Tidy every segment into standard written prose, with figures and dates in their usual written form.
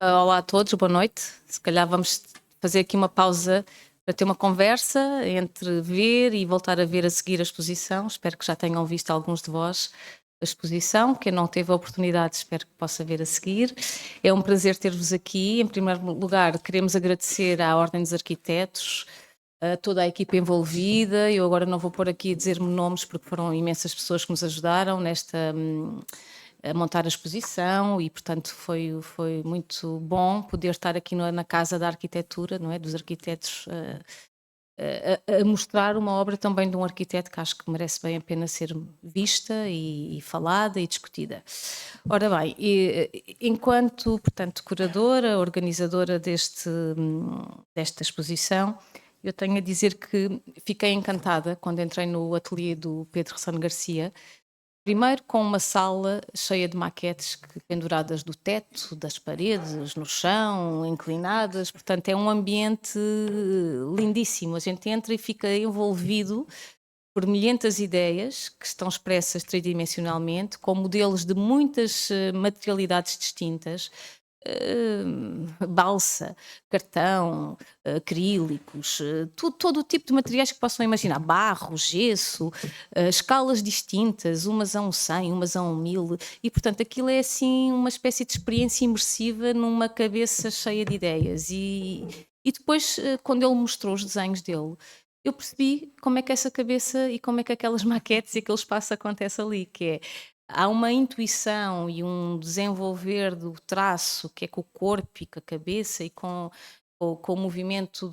Olá a todos, boa noite. Se calhar vamos fazer aqui uma pausa para ter uma conversa entre ver e voltar a ver a seguir a exposição. Espero que já tenham visto alguns de vós a exposição. Quem não teve a oportunidade, espero que possa ver a seguir. É um prazer ter-vos aqui. Em primeiro lugar, queremos agradecer à Ordem dos Arquitetos, a toda a equipa envolvida. Eu agora não vou pôr aqui a dizer-me nomes porque foram imensas pessoas que nos ajudaram a montar a exposição e, portanto, foi muito bom poder estar aqui na Casa da Arquitetura, não é? Dos arquitetos, a mostrar uma obra também de um arquiteto que acho que merece bem a pena ser vista e falada e discutida. Ora bem, enquanto, portanto, curadora, organizadora desta exposição, eu tenho a dizer que fiquei encantada quando entrei no ateliê do Pedro Ressano Garcia. Primeiro com uma sala cheia de maquetes penduradas do teto, das paredes, no chão, inclinadas, portanto é um ambiente lindíssimo. A gente entra e fica envolvido por milhentas ideias que estão expressas tridimensionalmente, com modelos de muitas materialidades distintas, balsa, cartão, acrílicos, todo o tipo de materiais que possam imaginar, barro, gesso, escalas distintas, umas a 100, umas a 1000, e portanto aquilo é assim uma espécie de experiência imersiva numa cabeça cheia de ideias. E depois, quando ele mostrou os desenhos dele, eu percebi como é que essa cabeça e como é que aquelas maquetes e aquele espaço acontece ali, que é há uma intuição e um desenvolver do traço, que é com o corpo e com a cabeça e com o movimento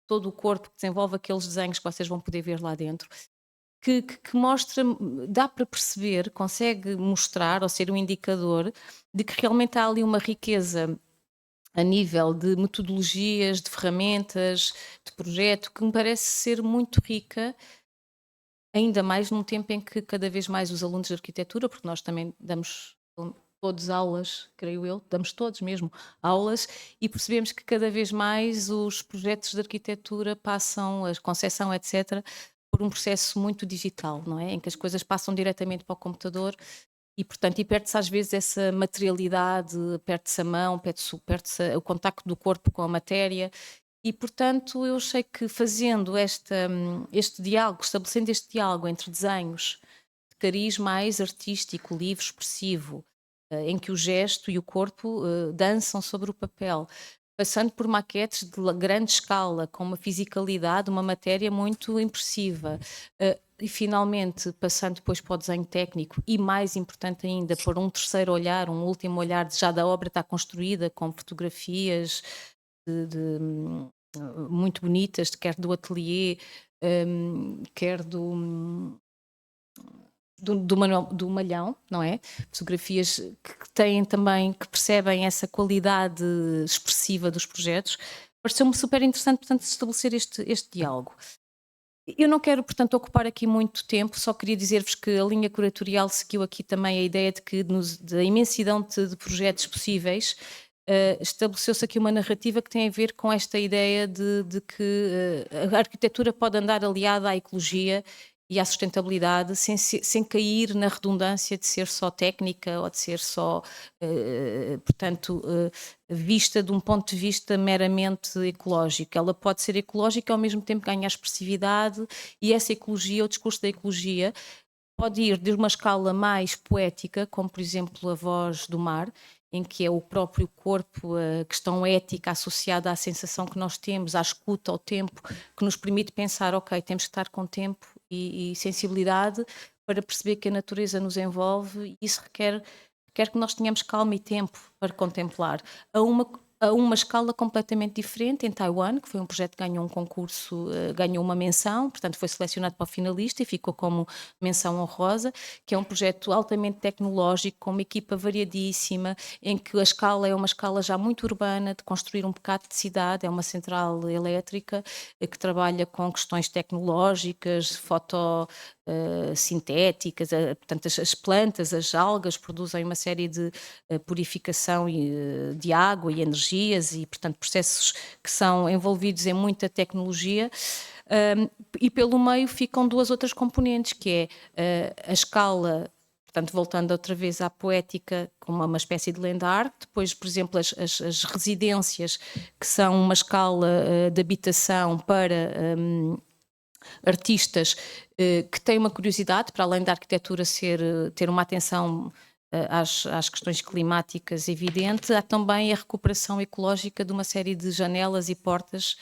todo o corpo que desenvolve aqueles desenhos que vocês vão poder ver lá dentro, que mostra, dá para perceber, consegue mostrar ou ser um indicador de que realmente há ali uma riqueza a nível de metodologias, de ferramentas, de projeto, que me parece ser muito rica, ainda mais num tempo em que cada vez mais os alunos de arquitetura, porque nós também damos todos aulas, creio eu, damos todos mesmo aulas, e percebemos que cada vez mais os projetos de arquitetura passam, a concepção, etc., por um processo muito digital, não é? Em que as coisas passam diretamente para o computador e, portanto, perde-se às vezes essa materialidade, perde-se a mão, perde-se o contacto do corpo com a matéria. E, portanto, eu achei que fazendo este diálogo, estabelecendo este diálogo entre desenhos de cariz mais artístico, livre, expressivo, em que o gesto e o corpo dançam sobre o papel, passando por maquetes de grande escala, com uma fisicalidade, uma matéria muito impressiva, e finalmente passando depois para o desenho técnico e, mais importante ainda, por um terceiro olhar, um último olhar já da obra está construída, com fotografias muito bonitas, quer do ateliê, quer do Malhão, não é? Fotografias que têm também, que percebem essa qualidade expressiva dos projetos. Pareceu-me super interessante, portanto, estabelecer este diálogo. Eu não quero, portanto, ocupar aqui muito tempo, só queria dizer-vos que a linha curatorial seguiu aqui também a ideia de que, da imensidão de projetos possíveis, estabeleceu-se aqui uma narrativa que tem a ver com esta ideia de que a arquitetura pode andar aliada à ecologia e à sustentabilidade sem cair na redundância de ser só técnica ou de ser só, portanto, vista de um ponto de vista meramente ecológico. Ela pode ser ecológica e ao mesmo tempo ganhar expressividade, e essa ecologia, o discurso da ecologia, pode ir de uma escala mais poética, como por exemplo a Voz do Mar, em que é o próprio corpo, a questão ética associada à sensação que nós temos, à escuta ao tempo, que nos permite pensar, ok, temos que estar com tempo e sensibilidade para perceber que a natureza nos envolve, e isso requer que nós tenhamos calma e tempo para contemplar. A uma escala completamente diferente, em Taiwan, que foi um projeto que ganhou um concurso, ganhou uma menção, portanto foi selecionado para o finalista e ficou como menção honrosa, que é um projeto altamente tecnológico, com uma equipa variadíssima, em que a escala é uma escala já muito urbana, de construir um bocado de cidade, é uma central elétrica que trabalha com questões tecnológicas, sintéticas, portanto as plantas, as algas produzem uma série de purificação de água e energias e, portanto, processos que são envolvidos em muita tecnologia. E pelo meio ficam duas outras componentes, que é a escala, Portanto, voltando outra vez à poética como uma espécie de land art, depois, por exemplo, as residências, que são uma escala de habitação para artistas que têm uma curiosidade, para além da arquitetura ter uma atenção às questões climáticas evidente, há também a recuperação ecológica de uma série de janelas e portas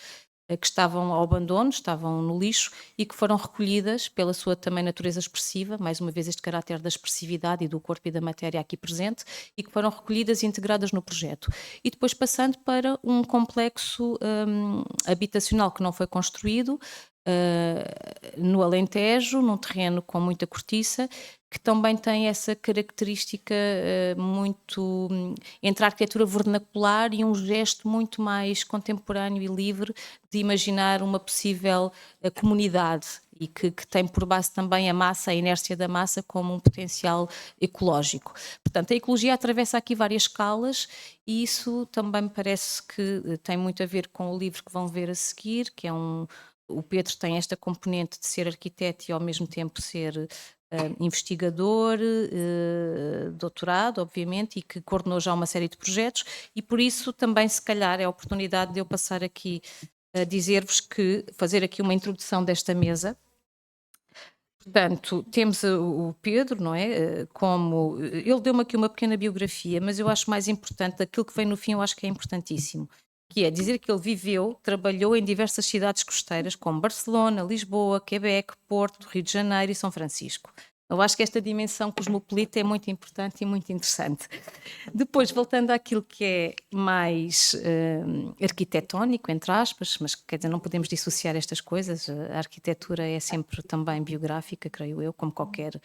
que estavam ao abandono, estavam no lixo e que foram recolhidas pela sua também natureza expressiva, mais uma vez este caráter da expressividade e do corpo e da matéria aqui presente, e que foram recolhidas e integradas no projeto. E depois passando para um complexo habitacional que não foi construído, no Alentejo, num terreno com muita cortiça, que também tem essa característica muito entre a arquitetura vernacular e um gesto muito mais contemporâneo e livre de imaginar uma possível comunidade e que tem por base também a massa, a inércia da massa como um potencial ecológico. Portanto, a ecologia atravessa aqui várias escalas e isso também me parece que tem muito a ver com o livro que vão ver a seguir, que é o Pedro tem esta componente de ser arquiteto e ao mesmo tempo ser investigador, doutorado, obviamente, e que coordenou já uma série de projetos, e por isso também, se calhar, é a oportunidade de eu passar aqui a dizer-vos que, fazer aqui uma introdução desta mesa. Portanto, temos o Pedro, não é? Ele deu-me aqui uma pequena biografia, mas eu acho mais importante, aquilo que vem no fim eu acho que é importantíssimo, que é dizer que ele viveu, trabalhou em diversas cidades costeiras, como Barcelona, Lisboa, Quebec, Porto, Rio de Janeiro e São Francisco. Eu acho que esta dimensão cosmopolita é muito importante e muito interessante. Depois, voltando àquilo que é mais arquitetónico, entre aspas, mas quer dizer, não podemos dissociar estas coisas, a arquitetura é sempre também biográfica, creio eu, como qualquer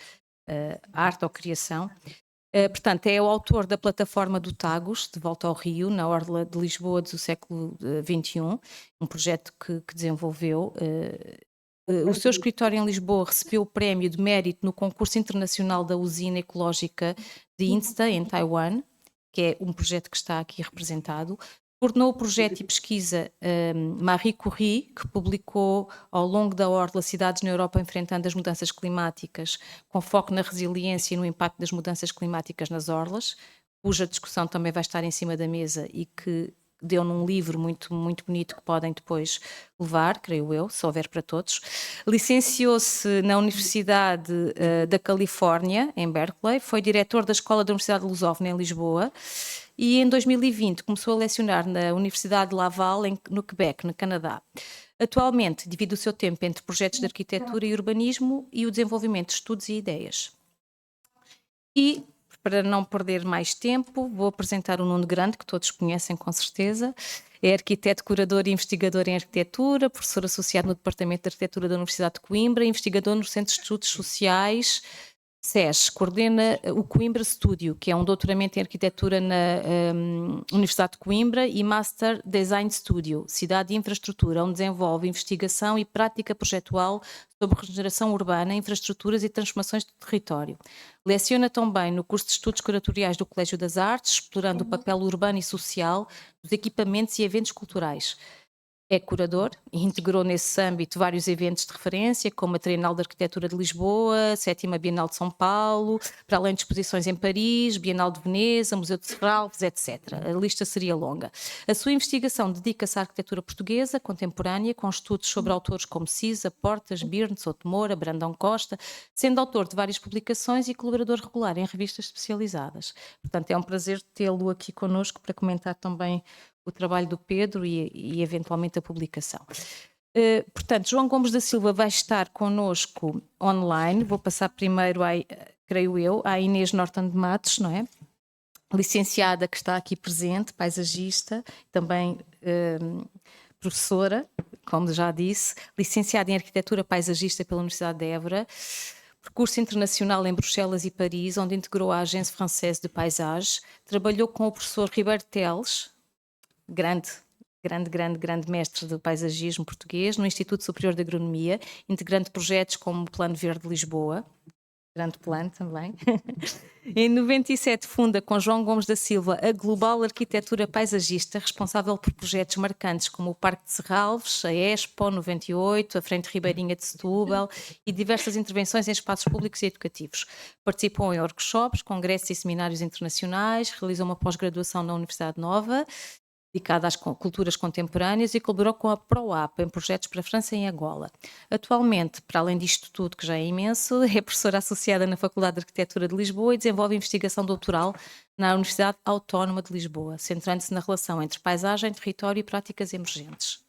arte ou criação. Portanto, é o autor da plataforma do Tagus, de volta ao Rio, na Orla de Lisboa do século XXI, um projeto que desenvolveu. O seu escritório em Lisboa recebeu o prémio de mérito no concurso internacional da usina ecológica de Insta, em Taiwan, que é um projeto que está aqui representado. Coordenou o projeto e pesquisa Marie Curie, que publicou ao longo da Orla Cidades na Europa enfrentando as mudanças climáticas, com foco na resiliência e no impacto das mudanças climáticas nas orlas, cuja discussão também vai estar em cima da mesa e que deu num livro muito, muito bonito que podem depois levar, creio eu, se houver para todos. Licenciou-se na Universidade da Califórnia, em Berkeley, foi diretor da Escola da Universidade de Lusófona, em Lisboa, e em 2020 começou a lecionar na Universidade de Laval, no Quebec, no Canadá. Atualmente divide o seu tempo entre projetos de arquitetura e urbanismo e o desenvolvimento de estudos e ideias. E, para não perder mais tempo, vou apresentar o Nuno Grande, que todos conhecem com certeza. É arquiteto, curador e investigador em arquitetura, professor associado no Departamento de Arquitetura da Universidade de Coimbra, investigador no Centro de Estudos Sociais SES, coordena o Coimbra Studio, que é um doutoramento em arquitetura na Universidade de Coimbra, e Master Design Studio, Cidade e Infraestrutura, onde desenvolve investigação e prática projetual sobre regeneração urbana, infraestruturas e transformações de território. Leciona também no curso de Estudos Curatoriais do Colégio das Artes, explorando o papel urbano e social dos equipamentos e eventos culturais. É curador e integrou nesse âmbito vários eventos de referência, como a Trienal de Arquitetura de Lisboa, a 7ª Bienal de São Paulo, para além de exposições em Paris, Bienal de Veneza, Museu de Serralves, etc. A lista seria longa. A sua investigação dedica-se à arquitetura portuguesa contemporânea, com estudos sobre autores como Cisa, Portas, Birne, Souto Moura, Brandão Costa, sendo autor de várias publicações e colaborador regular em revistas especializadas. Portanto, é um prazer tê-lo aqui connosco para comentar também o trabalho do Pedro e eventualmente a publicação. Portanto, João Gomes da Silva vai estar connosco online. Vou passar primeiro, creio eu, à Inês Norton de Matos, não é? Licenciada, que está aqui presente, paisagista, também professora, como já disse, licenciada em Arquitetura Paisagista pela Universidade de Évora, percurso internacional em Bruxelas e Paris, onde integrou a Agência Française de Paysage, trabalhou com o professor Ribeiro Teles, grande mestre do paisagismo português, no Instituto Superior de Agronomia, integrando projetos como o Plano Verde de Lisboa, grande plano também. Em 97 funda com João Gomes da Silva a Global Arquitetura Paisagista, responsável por projetos marcantes como o Parque de Serralves, a Expo 98, a Frente Ribeirinha de Setúbal e diversas intervenções em espaços públicos e educativos. Participou em workshops, congressos e seminários internacionais, realizou uma pós-graduação na Universidade Nova, dedicada às culturas contemporâneas, e colaborou com a ProAP em projetos para a França e Angola. Atualmente, para além disto tudo, que já é imenso, é professora associada na Faculdade de Arquitetura de Lisboa e desenvolve investigação doutoral na Universidade Autónoma de Lisboa, centrando-se na relação entre paisagem, território e práticas emergentes.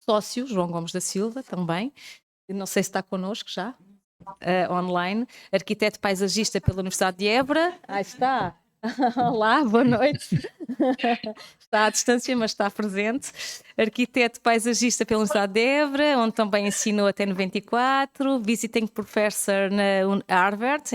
Sócio, João Gomes da Silva, também, não sei se está connosco já, online, arquiteto paisagista pela Universidade de Évora. Aí está. Olá, boa noite. Está à distância, mas está presente. Arquiteto paisagista pela Universidade de Évora, onde também ensinou até 94, visiting professor na Harvard,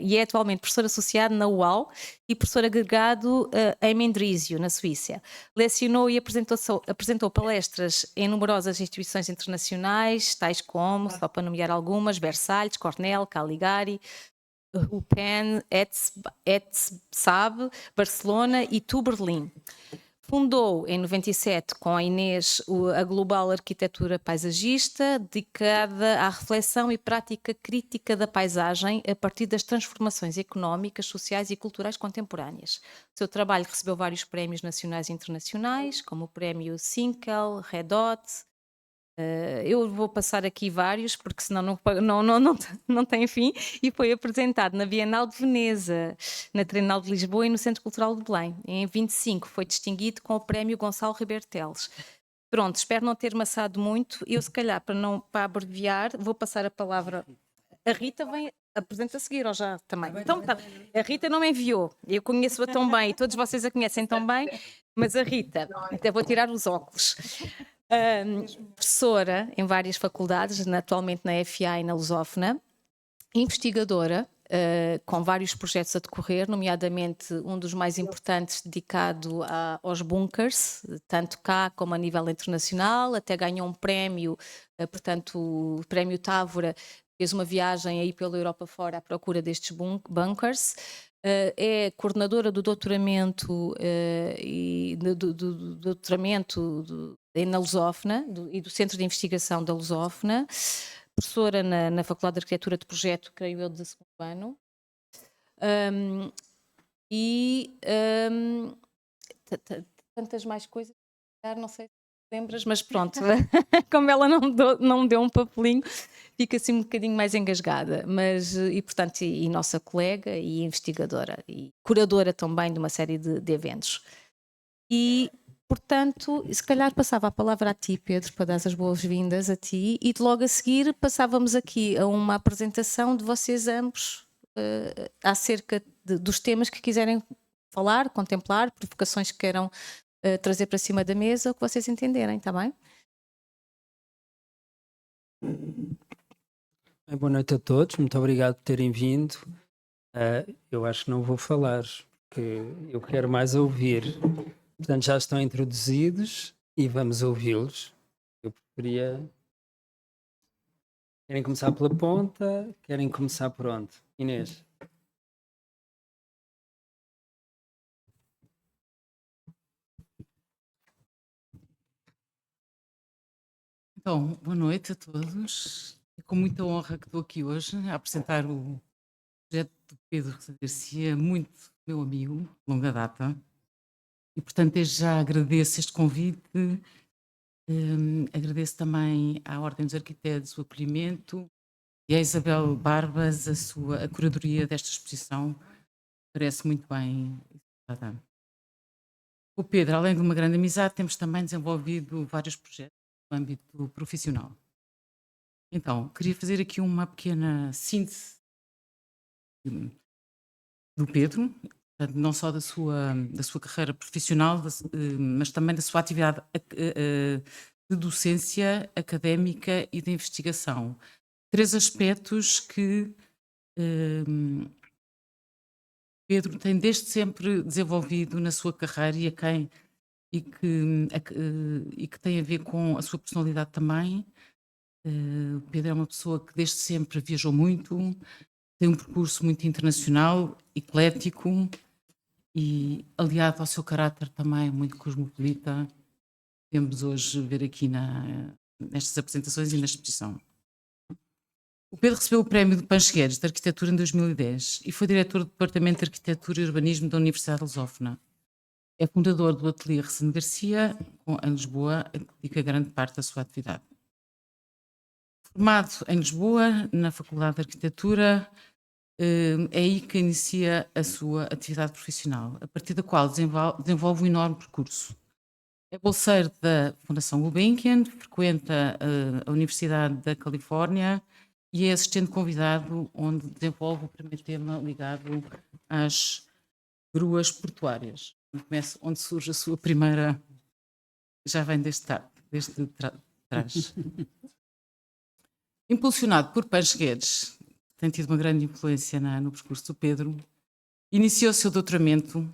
e é atualmente professor associado na UAL e professor agregado em Mendrisio, na Suíça. Lecionou e apresentou palestras em numerosas instituições internacionais, tais como, só para nomear algumas, Versalhes, Cornell, Caligari, o PEN, ETSAB, Barcelona e TU Berlim. Fundou em 97 com a Inês a Global Arquitetura Paisagista, dedicada à reflexão e prática crítica da paisagem a partir das transformações económicas, sociais e culturais contemporâneas. O seu trabalho recebeu vários prémios nacionais e internacionais, como o prémio Cinkel, Red Dot. Eu vou passar aqui vários, porque senão não tem fim, e foi apresentado na Bienal de Veneza, na Trienal de Lisboa e no Centro Cultural de Belém. Em 25 foi distinguido com o prémio Gonçalo Ribeiro Teles. Pronto, espero não ter maçado muito. Eu, se calhar, para abreviar, vou passar a palavra. A Rita apresenta a seguir, ou já também? Então, tá. A Rita não me enviou, eu conheço-a tão bem, e todos vocês a conhecem tão bem, mas a Rita, até vou tirar os óculos. Professora em várias faculdades, atualmente na FA e na Lusófona, investigadora, com vários projetos a decorrer, nomeadamente um dos mais importantes dedicado aos bunkers, tanto cá como a nível internacional, até ganhou um prémio, portanto o prémio Távora, fez uma viagem aí pela Europa fora à procura destes bunkers. É coordenadora do doutoramento e do doutoramento na Lusófona e do Centro de Investigação da Lusófona, professora na Faculdade de Arquitetura de Projeto, creio eu, de segundo ano. Tantas mais coisas, não sei se lembras, mas pronto, como ela não me deu um papelinho, fica assim um bocadinho mais engasgada, e portanto, e nossa colega e investigadora e curadora também de uma série de eventos. E, portanto, se calhar passava a palavra a ti, Pedro, para dar as boas-vindas a ti, e logo a seguir passávamos aqui a uma apresentação de vocês ambos acerca dos temas que quiserem falar, contemplar, provocações que queiram trazer para cima da mesa, o que vocês entenderem, está bem? Boa noite a todos, muito obrigado por terem vindo. Eu acho que não vou falar, porque eu quero mais ouvir. Portanto, já estão introduzidos e vamos ouvi-los. Eu preferia... Querem começar pela ponta? Querem começar por onde? Inês? Então, boa noite a todos. É com muita honra que estou aqui hoje a apresentar o projeto do Pedro Garcia, muito meu amigo, de longa data. E, portanto, desde já agradeço este convite. Agradeço também à Ordem dos Arquitetos o acolhimento e à Isabel Barbas a curadoria desta exposição. Parece muito bem executada. O Pedro, além de uma grande amizade, temos também desenvolvido vários projetos no âmbito profissional. Então, queria fazer aqui uma pequena síntese do Pedro, não só da sua carreira profissional, mas também da sua atividade de docência académica e de investigação. 3 aspectos que Pedro tem desde sempre desenvolvido na sua carreira e que tem a ver com a sua personalidade também, O Pedro é uma pessoa que desde sempre viajou muito, tem um percurso muito internacional, eclético e aliado ao seu caráter também muito cosmopolita, podemos hoje ver aqui nestas apresentações e na exposição. O Pedro recebeu o prémio do Panchegueiros de Arquitetura em 2010 e foi diretor do Departamento de Arquitetura e Urbanismo da Universidade de Lusófona. É fundador do Ateliê Recene Garcia, em Lisboa, a que dedica grande parte da sua atividade. Formado em Lisboa, na Faculdade de Arquitetura, é aí que inicia a sua atividade profissional, a partir da qual desenvolve um enorme percurso. É bolseiro da Fundação Gulbenkian, frequenta a Universidade da Califórnia e é assistente convidado, onde desenvolve o primeiro tema ligado às gruas portuárias, onde surge a sua primeira. Já vem desde trás. Impulsionado por Panchegueiros, tem tido uma grande influência no percurso do Pedro, iniciou o seu doutoramento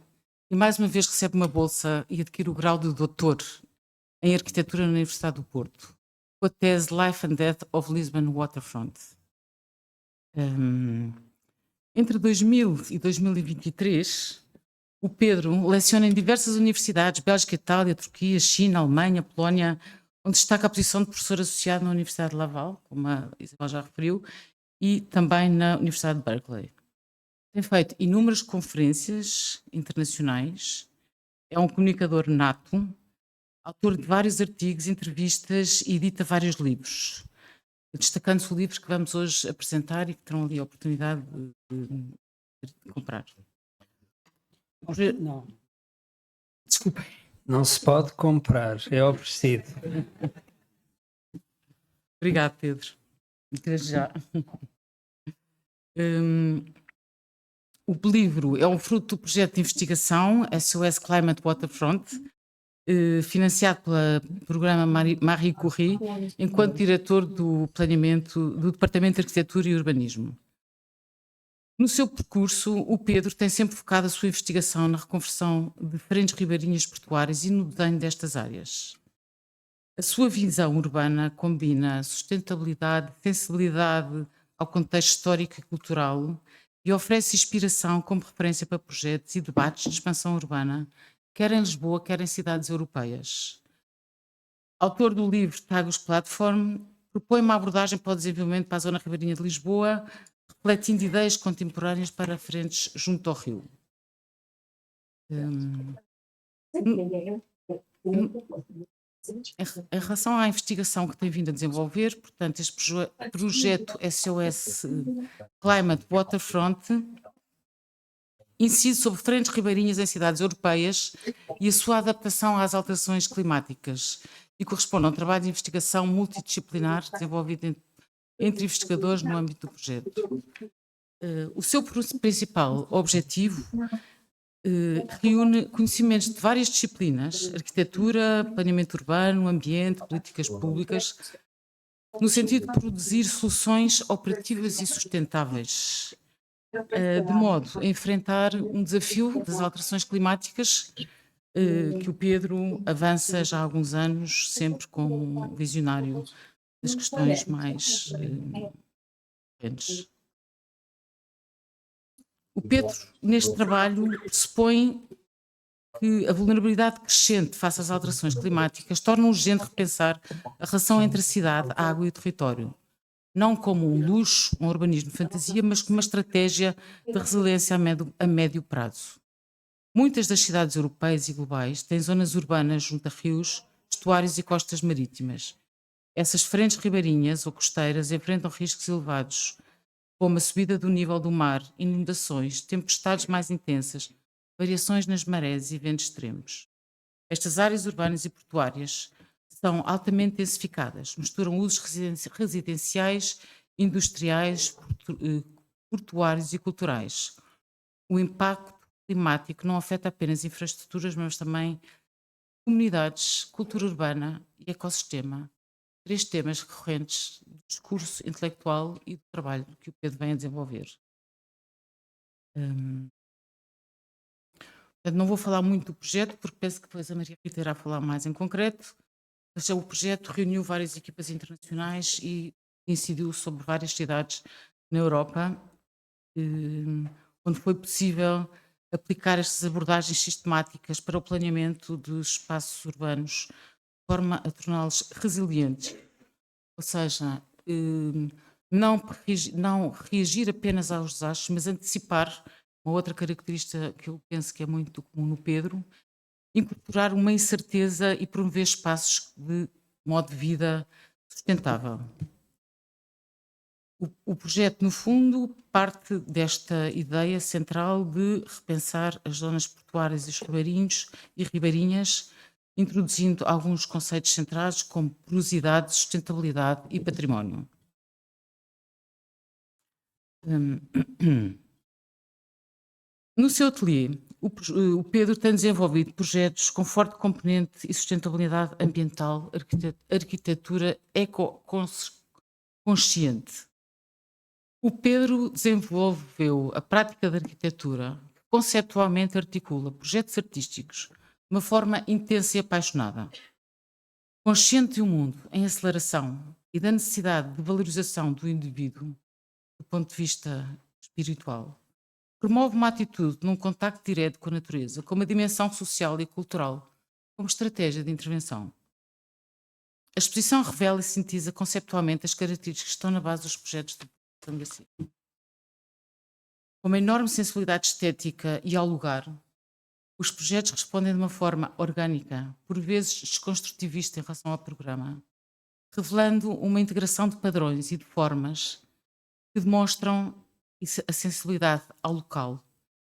e mais uma vez recebe uma bolsa e adquire o grau de doutor em Arquitetura na Universidade do Porto, com a tese Life and Death of Lisbon Waterfront. Entre 2000 e 2023, o Pedro leciona em diversas universidades, Bélgica, Itália, Turquia, China, Alemanha, Polónia, onde destaca a posição de professor associado na Universidade de Laval, como a Isabel já referiu, e também na Universidade de Berkeley. Tem feito inúmeras conferências internacionais, é um comunicador nato, autor de vários artigos, entrevistas e edita vários livros, destacando-se o livro que vamos hoje apresentar e que terão ali a oportunidade de comprar. Não. Desculpem. Não se pode comprar, é oferecido. Obrigado, Pedro. Desde já. O livro é um fruto do projeto de investigação SOS Climate Waterfront, financiado pelo programa Marie Curie, enquanto diretor do planeamento do Departamento de Arquitetura e Urbanismo. No seu percurso, o Pedro tem sempre focado a sua investigação na reconversão de diferentes ribeirinhas portuárias e no desenho destas áreas. A sua visão urbana combina sustentabilidade, sensibilidade ao contexto histórico e cultural e oferece inspiração como referência para projetos e debates de expansão urbana, quer em Lisboa, quer em cidades europeias. Autor do livro Tagus Platform, propõe uma abordagem para o desenvolvimento para a zona ribeirinha de Lisboa, refletindo ideias contemporâneas para frentes junto ao rio. Em relação à investigação que tem vindo a desenvolver, portanto, este projeto SOS Climate Waterfront incide sobre diferentes ribeirinhas em cidades europeias e a sua adaptação às alterações climáticas e corresponde a um trabalho de investigação multidisciplinar desenvolvido entre investigadores no âmbito do projeto. O seu principal objetivo reúne conhecimentos de várias disciplinas, arquitetura, planeamento urbano, ambiente, políticas públicas, no sentido de produzir soluções operativas e sustentáveis, de modo a enfrentar um desafio das alterações climáticas que o Pedro avança já há alguns anos, sempre como visionário das questões mais urgentes. O Pedro, neste trabalho, pressupõe que a vulnerabilidade crescente face às alterações climáticas torna urgente repensar a relação entre a cidade, a água e o território, não como um luxo, um urbanismo de fantasia, mas como uma estratégia de resiliência a médio prazo. Muitas das cidades europeias e globais têm zonas urbanas junto a rios, estuários e costas marítimas. Essas frentes ribeirinhas ou costeiras enfrentam riscos elevados, como a subida do nível do mar, inundações, tempestades mais intensas, variações nas marés e ventos extremos. Estas áreas urbanas e portuárias são altamente densificadas, misturam usos residenciais, industriais, portuários e culturais. O impacto climático não afeta apenas infraestruturas, mas também comunidades, cultura urbana e ecossistema. 3 temas recorrentes do discurso intelectual e do trabalho que o Pedro vem a desenvolver. Não vou falar muito do projeto, porque penso que depois a Maria Rita irá falar mais em concreto. Ou seja, o projeto reuniu várias equipas internacionais e incidiu sobre várias cidades na Europa, onde foi possível aplicar estas abordagens sistemáticas para o planeamento dos espaços urbanos, de forma a torná-los resilientes. Ou seja, não reagir apenas aos desastres, mas antecipar. Uma outra característica que eu penso que é muito comum no Pedro, incorporar uma incerteza e promover espaços de modo de vida sustentável. O projeto, no fundo, parte desta ideia central de repensar as zonas portuárias e os ribeirinhos e ribeirinhas, introduzindo alguns conceitos centrais como porosidade, sustentabilidade e património. No seu ateliê, o Pedro tem desenvolvido projetos com forte componente e sustentabilidade ambiental, arquitetura ecoconsciente. O Pedro desenvolveu a prática da arquitetura, que conceptualmente articula projetos artísticos de uma forma intensa e apaixonada. Consciente de um mundo em aceleração e da necessidade de valorização do indivíduo do ponto de vista espiritual, promove uma atitude num contacto direto com a natureza, com uma dimensão social e cultural, como estratégia de intervenção. A exposição revela e sintetiza conceptualmente as características que estão na base dos projetos de Garcia. Com uma enorme sensibilidade estética e ao lugar, os projetos respondem de uma forma orgânica, por vezes desconstrutivista em relação ao programa, revelando uma integração de padrões e de formas que demonstram a sensibilidade ao local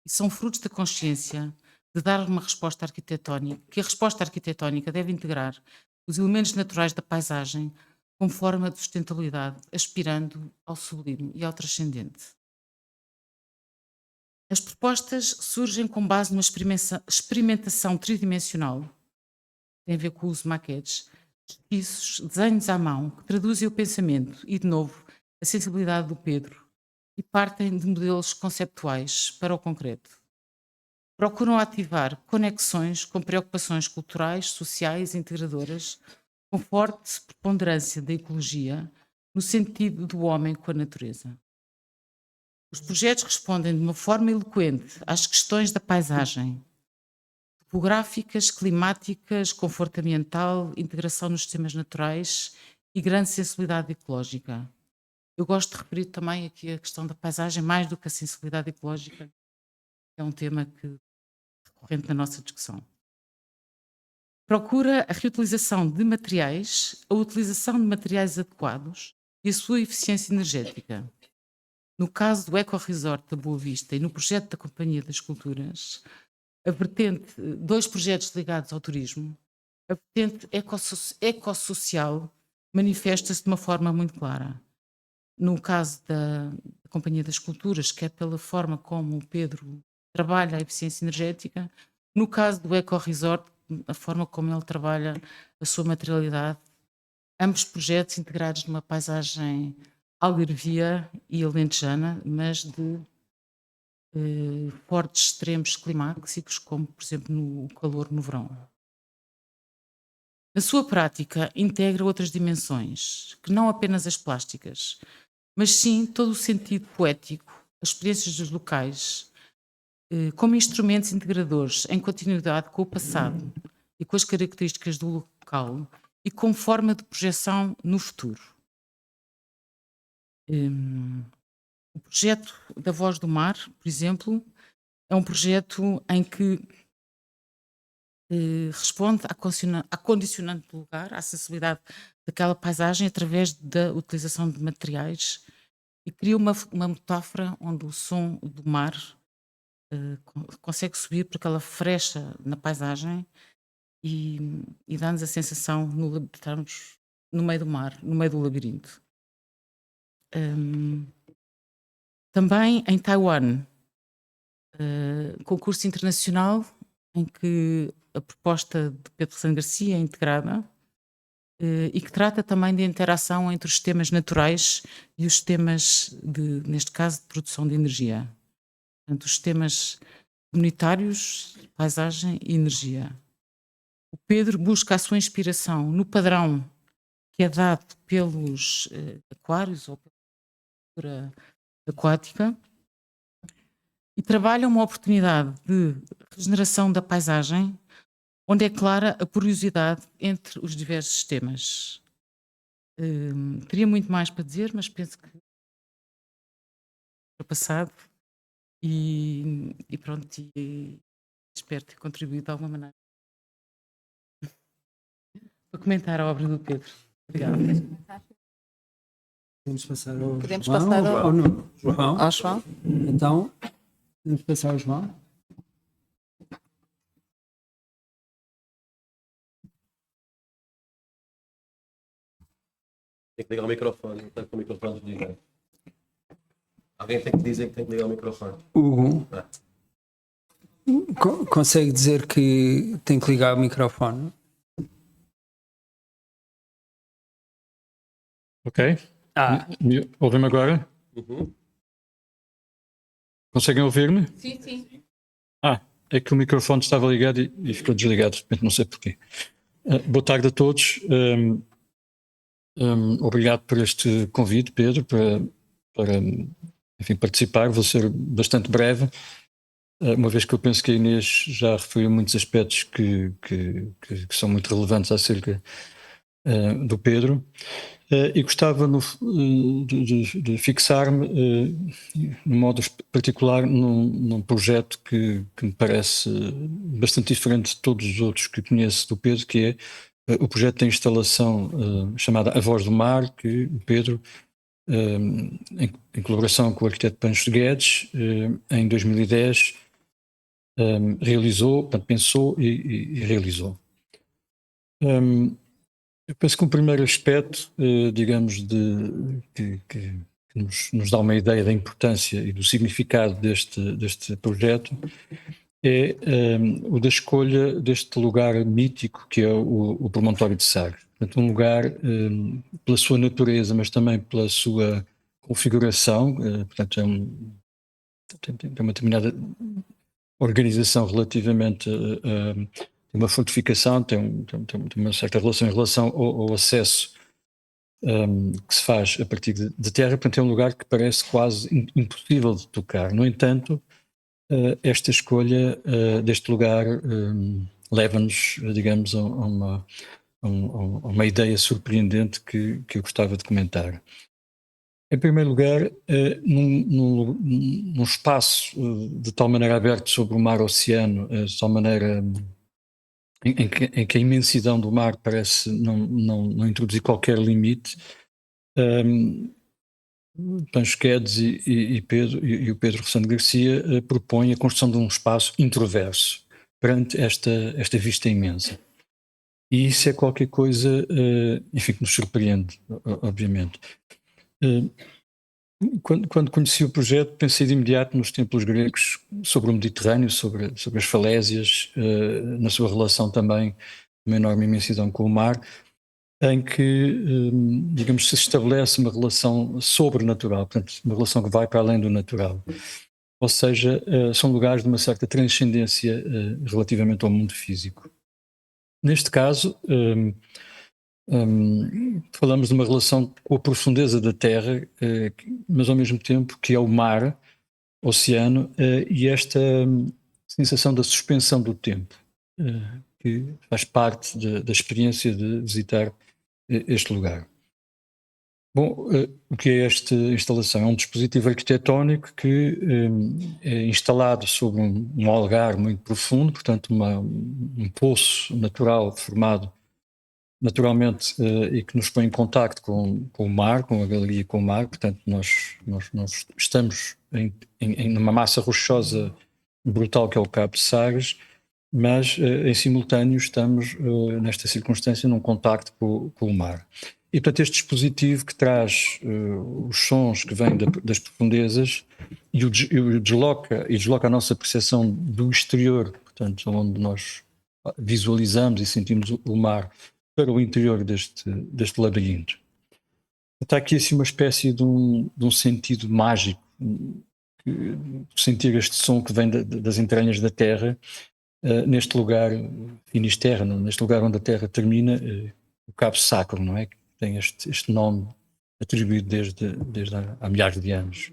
e são frutos da consciência de dar uma resposta arquitetónica, que a resposta arquitetónica deve integrar os elementos naturais da paisagem como forma de sustentabilidade, aspirando ao sublime e ao transcendente. As propostas surgem com base numa experimentação tridimensional, tem a ver com o uso de maquetes, esquiços, desenhos à mão, que traduzem o pensamento e, de novo, a sensibilidade do Pedro, e partem de modelos conceptuais para o concreto. Procuram ativar conexões com preocupações culturais, sociais e integradoras, com forte preponderância da ecologia, no sentido do homem com a natureza. Os projetos respondem de uma forma eloquente às questões da paisagem, topográficas, climáticas, conforto ambiental, integração nos sistemas naturais e grande sensibilidade ecológica. Eu gosto de referir também aqui a questão da paisagem, mais do que a sensibilidade ecológica, é um tema recorrente na nossa discussão. Procura a reutilização de materiais, a utilização de materiais adequados e a sua eficiência energética. No caso do Eco Resort da Boa Vista e no projeto da Companhia das Culturas, dois projetos ligados ao turismo, a vertente ecossocial manifesta-se de uma forma muito clara. No caso da Companhia das Culturas, que é pela forma como o Pedro trabalha a eficiência energética, no caso do Eco Resort, a forma como ele trabalha a sua materialidade, ambos projetos integrados numa paisagem algarvia e alentejana, mas de fortes extremos climáxicos, como por exemplo no calor no verão. Na sua prática, integra outras dimensões, que não apenas as plásticas, mas sim todo o sentido poético, as experiências dos locais, como instrumentos integradores em continuidade com o passado e com as características do local e como forma de projeção no futuro. O projeto da Voz do Mar, por exemplo, é um projeto em que responde à condicionante do lugar, à sensibilidade daquela paisagem através da utilização de materiais e cria uma metáfora onde o som do mar consegue subir por aquela frecha na paisagem e dá-nos a sensação de estarmos no meio do mar, no meio do labirinto. Também em Taiwan, concurso internacional em que a proposta de Pedro Rosendo Garcia é integrada e que trata também de interação entre os sistemas naturais e os sistemas, neste caso, de produção de energia. Portanto, os sistemas comunitários, paisagem e energia. o Pedro busca a sua inspiração no padrão que é dado pelos aquários ou pela cultura aquática e trabalha uma oportunidade de regeneração da paisagem onde é clara a porosidade entre os diversos temas. Teria muito mais para dizer, mas penso que foi passado e pronto, e espero ter contribuído de alguma maneira para comentar a obra do Pedro. Obrigada. Podemos passar ao Podemos João, passar ou ao- ao Nuno? João? Ó, João. Então, podemos passar ao João? Tem que ligar o microfone, não está com o microfone desligado. Alguém tem que dizer que tem que ligar o microfone. Hugo, Ah. consegue dizer que tem que ligar o microfone? Ok. Ouvem-me agora? Uhum. Conseguem ouvir-me? Sim, sim. É que o microfone estava ligado e ficou desligado, de repente, não sei porquê. Boa tarde a todos. Obrigado por este convite, Pedro, para enfim, participar. Vou ser bastante breve, uma vez que eu penso que a Inês já referiu muitos aspectos que são muito relevantes acerca do Pedro. E gostava de fixar-me, de modo particular, num projeto que me parece bastante diferente de todos os outros que conheço do Pedro, que é o projeto de instalação chamada A Voz do Mar, que o Pedro, em colaboração com o arquiteto Pancho Guedes, em 2010, realizou, portanto, pensou e realizou. Eu penso que um primeiro aspecto, digamos, que nos dá uma ideia da importância e do significado deste projeto é o da escolha deste lugar mítico que é o Promontório de Sagres. Portanto, um lugar, pela sua natureza, mas também pela sua configuração, portanto, tem uma determinada organização relativamente uma fortificação, tem uma certa relação em relação ao acesso que se faz a partir de terra, portanto é um lugar que parece quase impossível de tocar. No entanto, esta escolha deste lugar leva-nos, digamos, a uma ideia surpreendente que eu gostava de comentar. Em primeiro lugar, num espaço de tal maneira aberto sobre o mar-oceano, de tal maneira em que a imensidão do mar parece não introduzir qualquer limite, Pancho Guedes e o Pedro Rossano Garcia propõem a construção de um espaço introverso perante esta vista imensa. E isso é qualquer coisa, enfim, que nos surpreende, obviamente. Quando conheci o projeto, pensei de imediato nos templos gregos sobre o Mediterrâneo, sobre as falésias, na sua relação também, uma enorme imensidão com o mar, em que, digamos, se estabelece uma relação sobrenatural, portanto, uma relação que vai para além do natural. Ou seja, são lugares de uma certa transcendência relativamente ao mundo físico. Neste caso, falamos de uma relação com a profundeza da Terra, mas ao mesmo tempo que é o mar, oceano, e esta sensação da suspensão do tempo, que faz parte da experiência de visitar este lugar. Bom, o que é esta instalação? É um dispositivo arquitetónico que é instalado sobre um algar muito profundo, portanto um poço natural formado naturalmente e que nos põe em contacto com o mar, com a galeria com o mar, portanto nós estamos numa massa rochosa brutal que é o Cabo de Sagres, mas em simultâneo estamos nesta circunstância num contacto com o mar. E portanto este dispositivo que traz os sons que vêm das profundezas e desloca a nossa percepção do exterior, portanto onde nós visualizamos e sentimos o mar, para o interior deste labirinto. Está aqui assim uma espécie de um sentido mágico, sentir este som que vem das entranhas da Terra neste lugar, Finisterra, neste lugar onde a terra termina, o Cabo Sacro, não é? Que tem este nome atribuído desde há milhares de anos.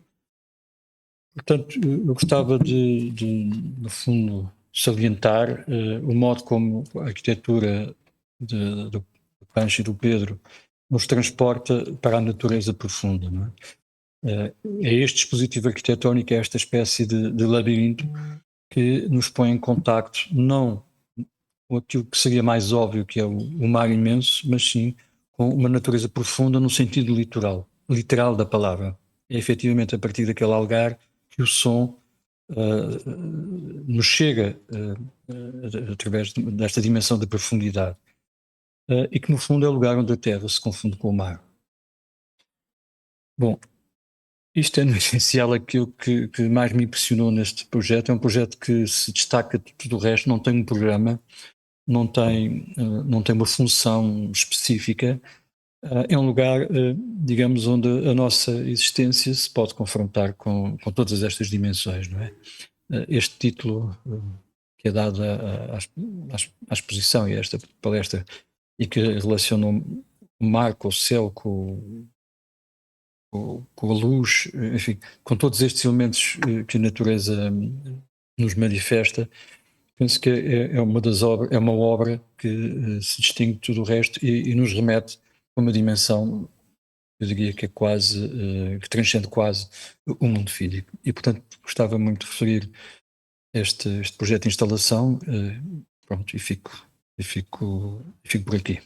Portanto, eu gostava no fundo, salientar o modo como a arquitetura do Pancho e do Pedro nos transporta para a natureza profunda, não é? É este dispositivo arquitetónico, é esta espécie de labirinto que nos põe em contacto não com aquilo que seria mais óbvio, que é o mar imenso, mas sim com uma natureza profunda no sentido literal da palavra. É efetivamente a partir daquele algar que o som nos chega através desta dimensão de profundidade, e que no fundo é o lugar onde a terra se confunde com o mar. Bom, isto é no essencial aquilo que mais me impressionou neste projeto. É um projeto que se destaca de tudo o resto, não tem um programa, não tem uma função específica. É um lugar, digamos, onde a nossa existência se pode confrontar com todas estas dimensões, não é? Este título que é dado à exposição e a esta palestra, e que relaciona o mar com o céu, com a luz, enfim, com todos estes elementos que a natureza nos manifesta, penso que é uma obra que se distingue de tudo o resto e nos remete a uma dimensão, eu diria que é quase, que transcende quase o mundo físico. E, portanto, gostava muito de referir este projeto de instalação, pronto, e fico por aqui.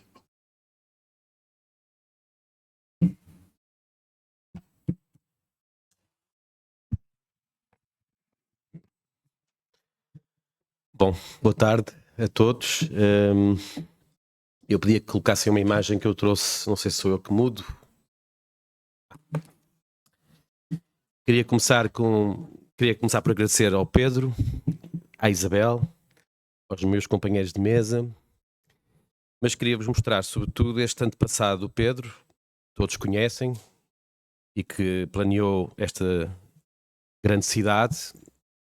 Bom, boa tarde a todos. Eu pedia que colocassem uma imagem que eu trouxe, não sei se sou eu que mudo. Queria começar por agradecer ao Pedro, à Isabel, aos meus companheiros de mesa, mas queria-vos mostrar, sobretudo, este antepassado do Pedro, todos conhecem, e que planeou esta grande cidade,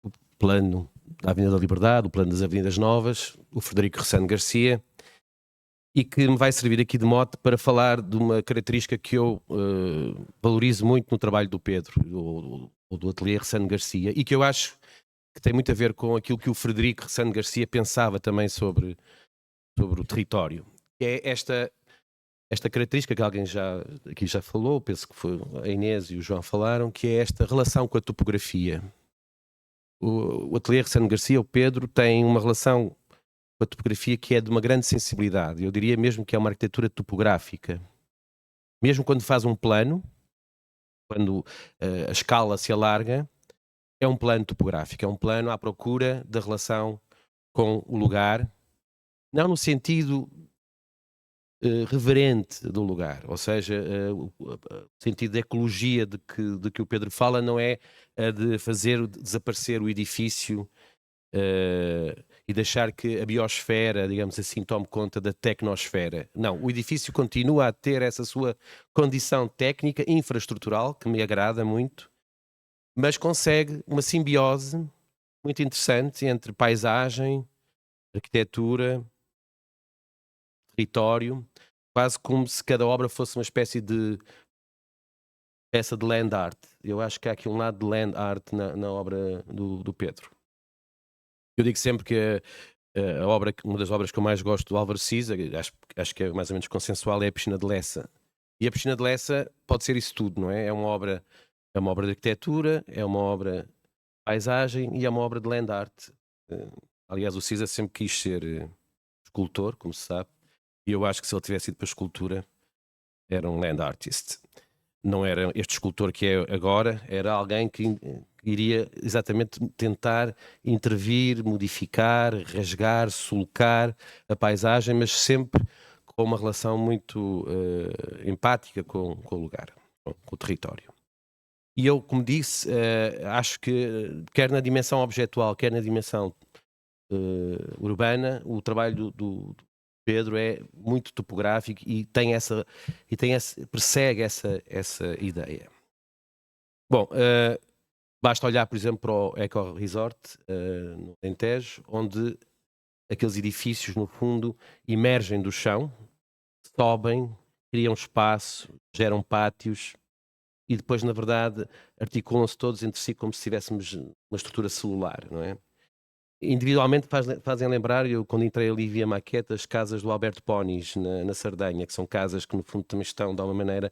o plano da Avenida da Liberdade, o plano das Avenidas Novas, o Frederico Ressano Garcia, e que me vai servir aqui de mote para falar de uma característica que eu valorizo muito no trabalho do Pedro, ou do ateliê Ressano Garcia, e que eu acho que tem muito a ver com aquilo que o Frederico Ressano Garcia pensava também sobre o território. É esta característica que alguém aqui já falou, penso que foi a Inês e o João falaram, que é esta relação com a topografia. O ateliê Ressano Garcia, o Pedro, tem uma relação com a topografia que é de uma grande sensibilidade. Eu diria mesmo que é uma arquitetura topográfica. Mesmo quando faz um plano, quando a escala se alarga, é um plano topográfico, é um plano à procura da relação com o lugar, não no sentido reverente do lugar, ou seja, o sentido de ecologia de que o Pedro fala não é a de fazer desaparecer o edifício e deixar que a biosfera, digamos assim, tome conta da tecnosfera. Não, o edifício continua a ter essa sua condição técnica, infraestrutural, que me agrada muito, mas consegue uma simbiose muito interessante entre paisagem, arquitetura, território, quase como se cada obra fosse uma espécie de peça de land art. Eu acho que há aqui um lado de land art na obra do Pedro. Eu digo sempre que uma das obras que eu mais gosto do Álvaro Siza, acho que é mais ou menos consensual, é a Piscina de Lessa. E a Piscina de Lessa pode ser isso tudo, não é? É uma obra de arquitetura, é uma obra de paisagem e é uma obra de land art. Aliás, o Siza sempre quis ser escultor, como se sabe, e eu acho que se ele tivesse ido para a escultura, era um land artist. Não era este escultor que é agora, era alguém que iria exatamente tentar intervir, modificar, rasgar, sulcar a paisagem, mas sempre com uma relação muito empática com o lugar, com o território. E eu, como disse, acho que quer na dimensão objetual, quer na dimensão urbana, o trabalho do Pedro é muito topográfico e persegue essa ideia. Bom, basta olhar, por exemplo, para o Eco Resort no Alentejo, onde aqueles edifícios, no fundo, emergem do chão, sobem, criam espaço, geram pátios e depois, na verdade, articulam-se todos entre si como se tivéssemos uma estrutura celular, não é? Individualmente fazem lembrar, eu quando entrei ali vi a maquete, as casas do Alberto Ponis na Sardenha, que são casas que no fundo também estão, de alguma maneira,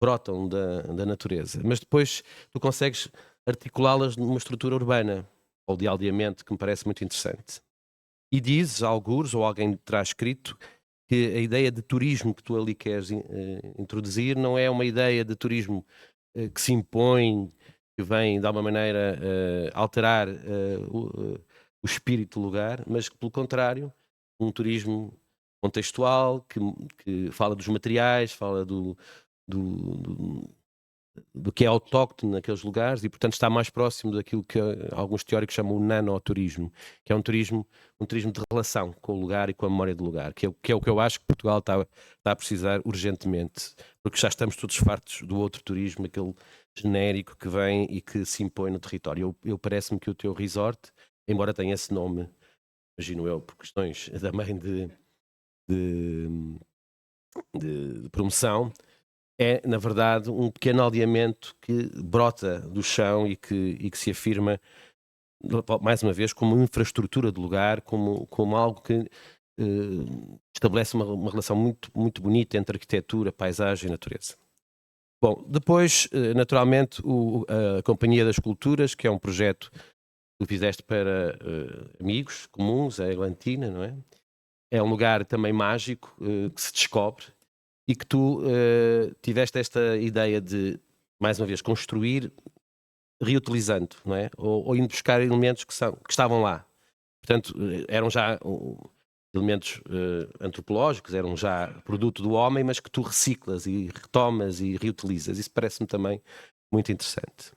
brotam da natureza. Mas depois tu consegues articulá-las numa estrutura urbana, ou de aldeamento, que me parece muito interessante. E dizes, algures, ou alguém terá escrito, que a ideia de turismo que tu ali queres introduzir não é uma ideia de turismo que se impõe, que vem de alguma maneira alterar o espírito do lugar, mas que pelo contrário, um turismo contextual, que fala dos materiais, fala do que é autóctone naqueles lugares e, portanto, está mais próximo daquilo que alguns teóricos chamam o nanoturismo, que é um turismo de relação com o lugar e com a memória do lugar, que é o que eu acho que Portugal está a precisar urgentemente, porque já estamos todos fartos do outro turismo, aquele genérico que vem e que se impõe no território. Eu parece-me que o teu resort, embora tenha esse nome, imagino eu, por questões também de promoção, é, na verdade, um pequeno aldeamento que brota do chão e que se afirma, mais uma vez, como infraestrutura de lugar, como algo que estabelece uma relação muito, muito bonita entre arquitetura, paisagem e natureza. Bom, depois, naturalmente, a Companhia das Culturas, que é um projeto que tu fizeste para amigos comuns, a Eglantina, não é? É um lugar também mágico que se descobre e que tu tiveste esta ideia de, mais uma vez, construir reutilizando, não é? Ou indo buscar elementos que estavam lá. Portanto, eram já elementos antropológicos, eram já produto do homem, mas que tu reciclas e retomas e reutilizas. Isso parece-me também muito interessante.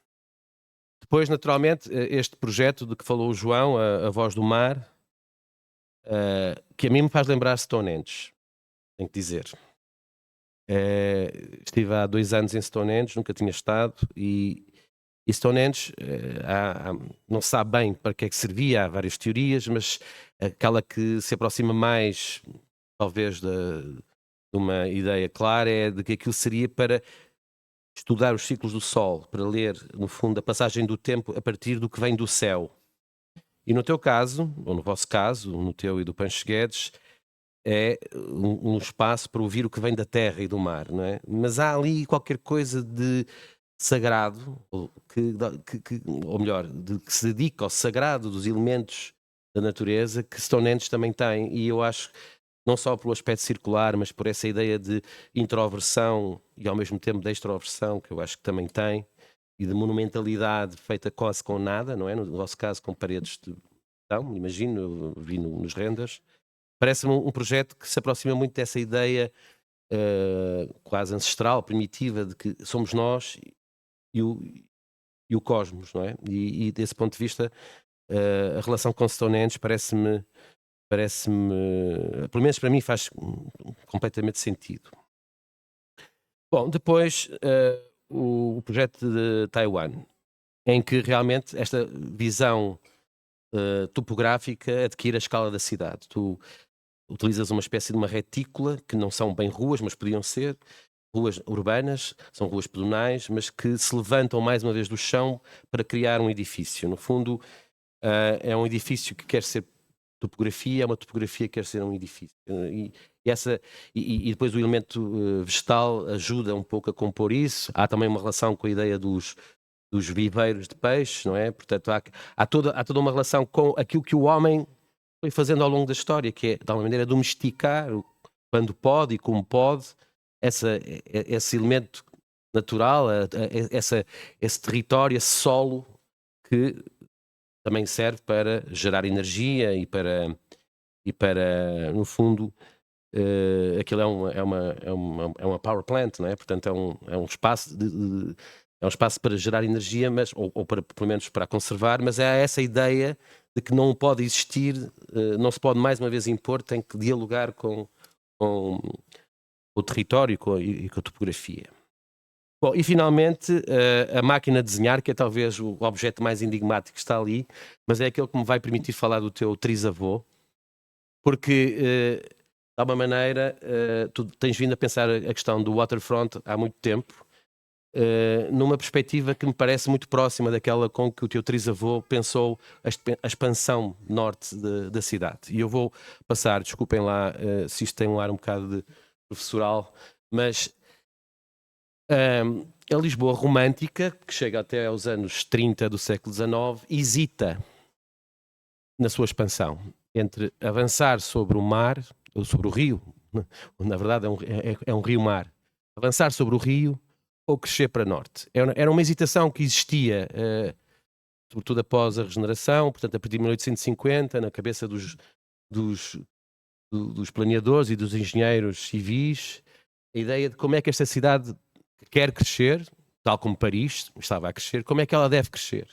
Depois, naturalmente, este projeto de que falou o João, a Voz do Mar, que a mim me faz lembrar Stonehenge, tenho que dizer. Estive há 2 anos em Stonehenge, nunca tinha estado, e Stonehenge não se sabe bem para que é que servia, há várias teorias, mas aquela que se aproxima mais, talvez, de uma ideia clara é de que aquilo seria para estudar os ciclos do Sol, para ler, no fundo, a passagem do tempo a partir do que vem do céu. E no teu caso, ou no vosso caso, no teu e do Pancho Guedes, é um espaço para ouvir o que vem da terra e do mar, não é? Mas há ali qualquer coisa de sagrado, ou melhor, que se dedica ao sagrado dos elementos da natureza, que Stonehenge também tem, e eu acho, não só pelo aspecto circular, mas por essa ideia de introversão e ao mesmo tempo de extroversão, que eu acho que também tem, e de monumentalidade feita quase com nada, não é? No vosso caso, com paredes de betão, imagino, eu vi nos renders. Parece-me um projeto que se aproxima muito dessa ideia quase ancestral, primitiva, de que somos nós e o cosmos, não é? E desse ponto de vista, a relação com Stonehenge parece-me, pelo menos para mim, faz completamente sentido. Bom, depois o projeto de Taiwan, em que realmente esta visão topográfica adquire a escala da cidade. Tu utilizas uma espécie de uma retícula, que não são bem ruas, mas podiam ser ruas urbanas, são ruas pedonais, mas que se levantam mais uma vez do chão para criar um edifício. No fundo, é um edifício que quer ser topografia, é uma topografia que quer ser um edifício. E depois o elemento vegetal ajuda um pouco a compor isso. Há também uma relação com a ideia dos viveiros de peixe, não é? Portanto, há toda uma relação com aquilo que o homem foi fazendo ao longo da história, que é, de alguma maneira, domesticar, quando pode e como pode, esse elemento natural, esse território, esse solo, que também serve para gerar energia e para no fundo, aquilo é uma power plant, não é? Portanto, é um espaço é um espaço para gerar energia, mas, ou para, pelo menos para conservar, mas é essa ideia de que não pode existir, não se pode mais uma vez impor, tem que dialogar com o território e com a topografia. Bom, e finalmente a máquina de desenhar, que é talvez o objeto mais enigmático que está ali, mas é aquele que me vai permitir falar do teu trisavô, porque de alguma maneira tu tens vindo a pensar a questão do waterfront há muito tempo, numa perspectiva que me parece muito próxima daquela com que o teu trisavô pensou a expansão norte da cidade. E eu vou passar, desculpem lá se isto tem um ar um bocado de professoral, mas a Lisboa romântica, que chega até aos anos 30 do século XIX, hesita na sua expansão entre avançar sobre o mar, ou sobre o rio, na verdade é um rio-mar, avançar sobre o rio ou crescer para norte. Era uma hesitação que existia, sobretudo após a regeneração, portanto a partir de 1850, na cabeça dos planeadores e dos engenheiros civis, a ideia de como é que esta cidade quer crescer, tal como Paris estava a crescer, como é que ela deve crescer.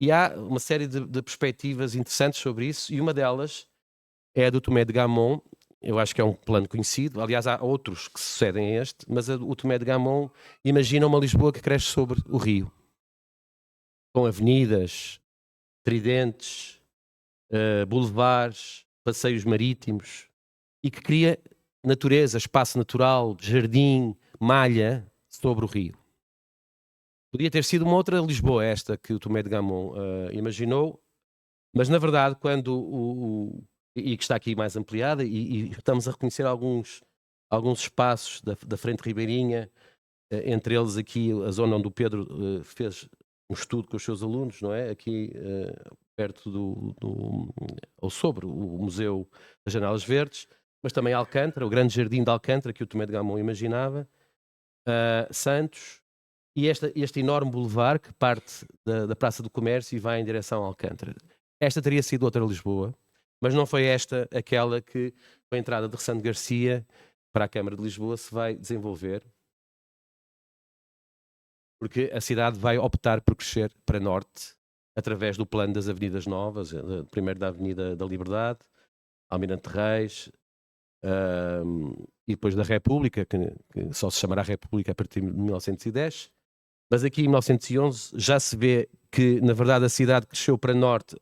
E há uma série de perspectivas interessantes sobre isso, e uma delas é a do Tomé de Gamon. Eu acho que é um plano conhecido, aliás há outros que sucedem a este, mas o Tomé de Gamon imagina uma Lisboa que cresce sobre o rio, com avenidas, tridentes, boulevards, passeios marítimos, e que cria natureza, espaço natural, jardim, malha sobre o rio. Podia ter sido uma outra Lisboa esta que o Tomé de Gamon imaginou, mas na verdade quando e que está aqui mais ampliada, e estamos a reconhecer alguns espaços da Frente Ribeirinha, entre eles aqui a zona onde o Pedro fez um estudo com os seus alunos, não é? Aqui perto ou sobre o Museu das Janelas Verdes, mas também Alcântara, o grande jardim de Alcântara que o Tomé de Gamon imaginava, Santos, e este enorme boulevard que parte da Praça do Comércio e vai em direção a Alcântara. Esta teria sido outra Lisboa, mas não foi esta aquela que, com a entrada de Ressano Garcia para a Câmara de Lisboa, se vai desenvolver, porque a cidade vai optar por crescer para norte, através do plano das avenidas novas, primeiro da Avenida da Liberdade, Almirante Reis, e depois da República, que só se chamará República a partir de 1910, mas aqui em 1911 já se vê que, na verdade, a cidade cresceu para norte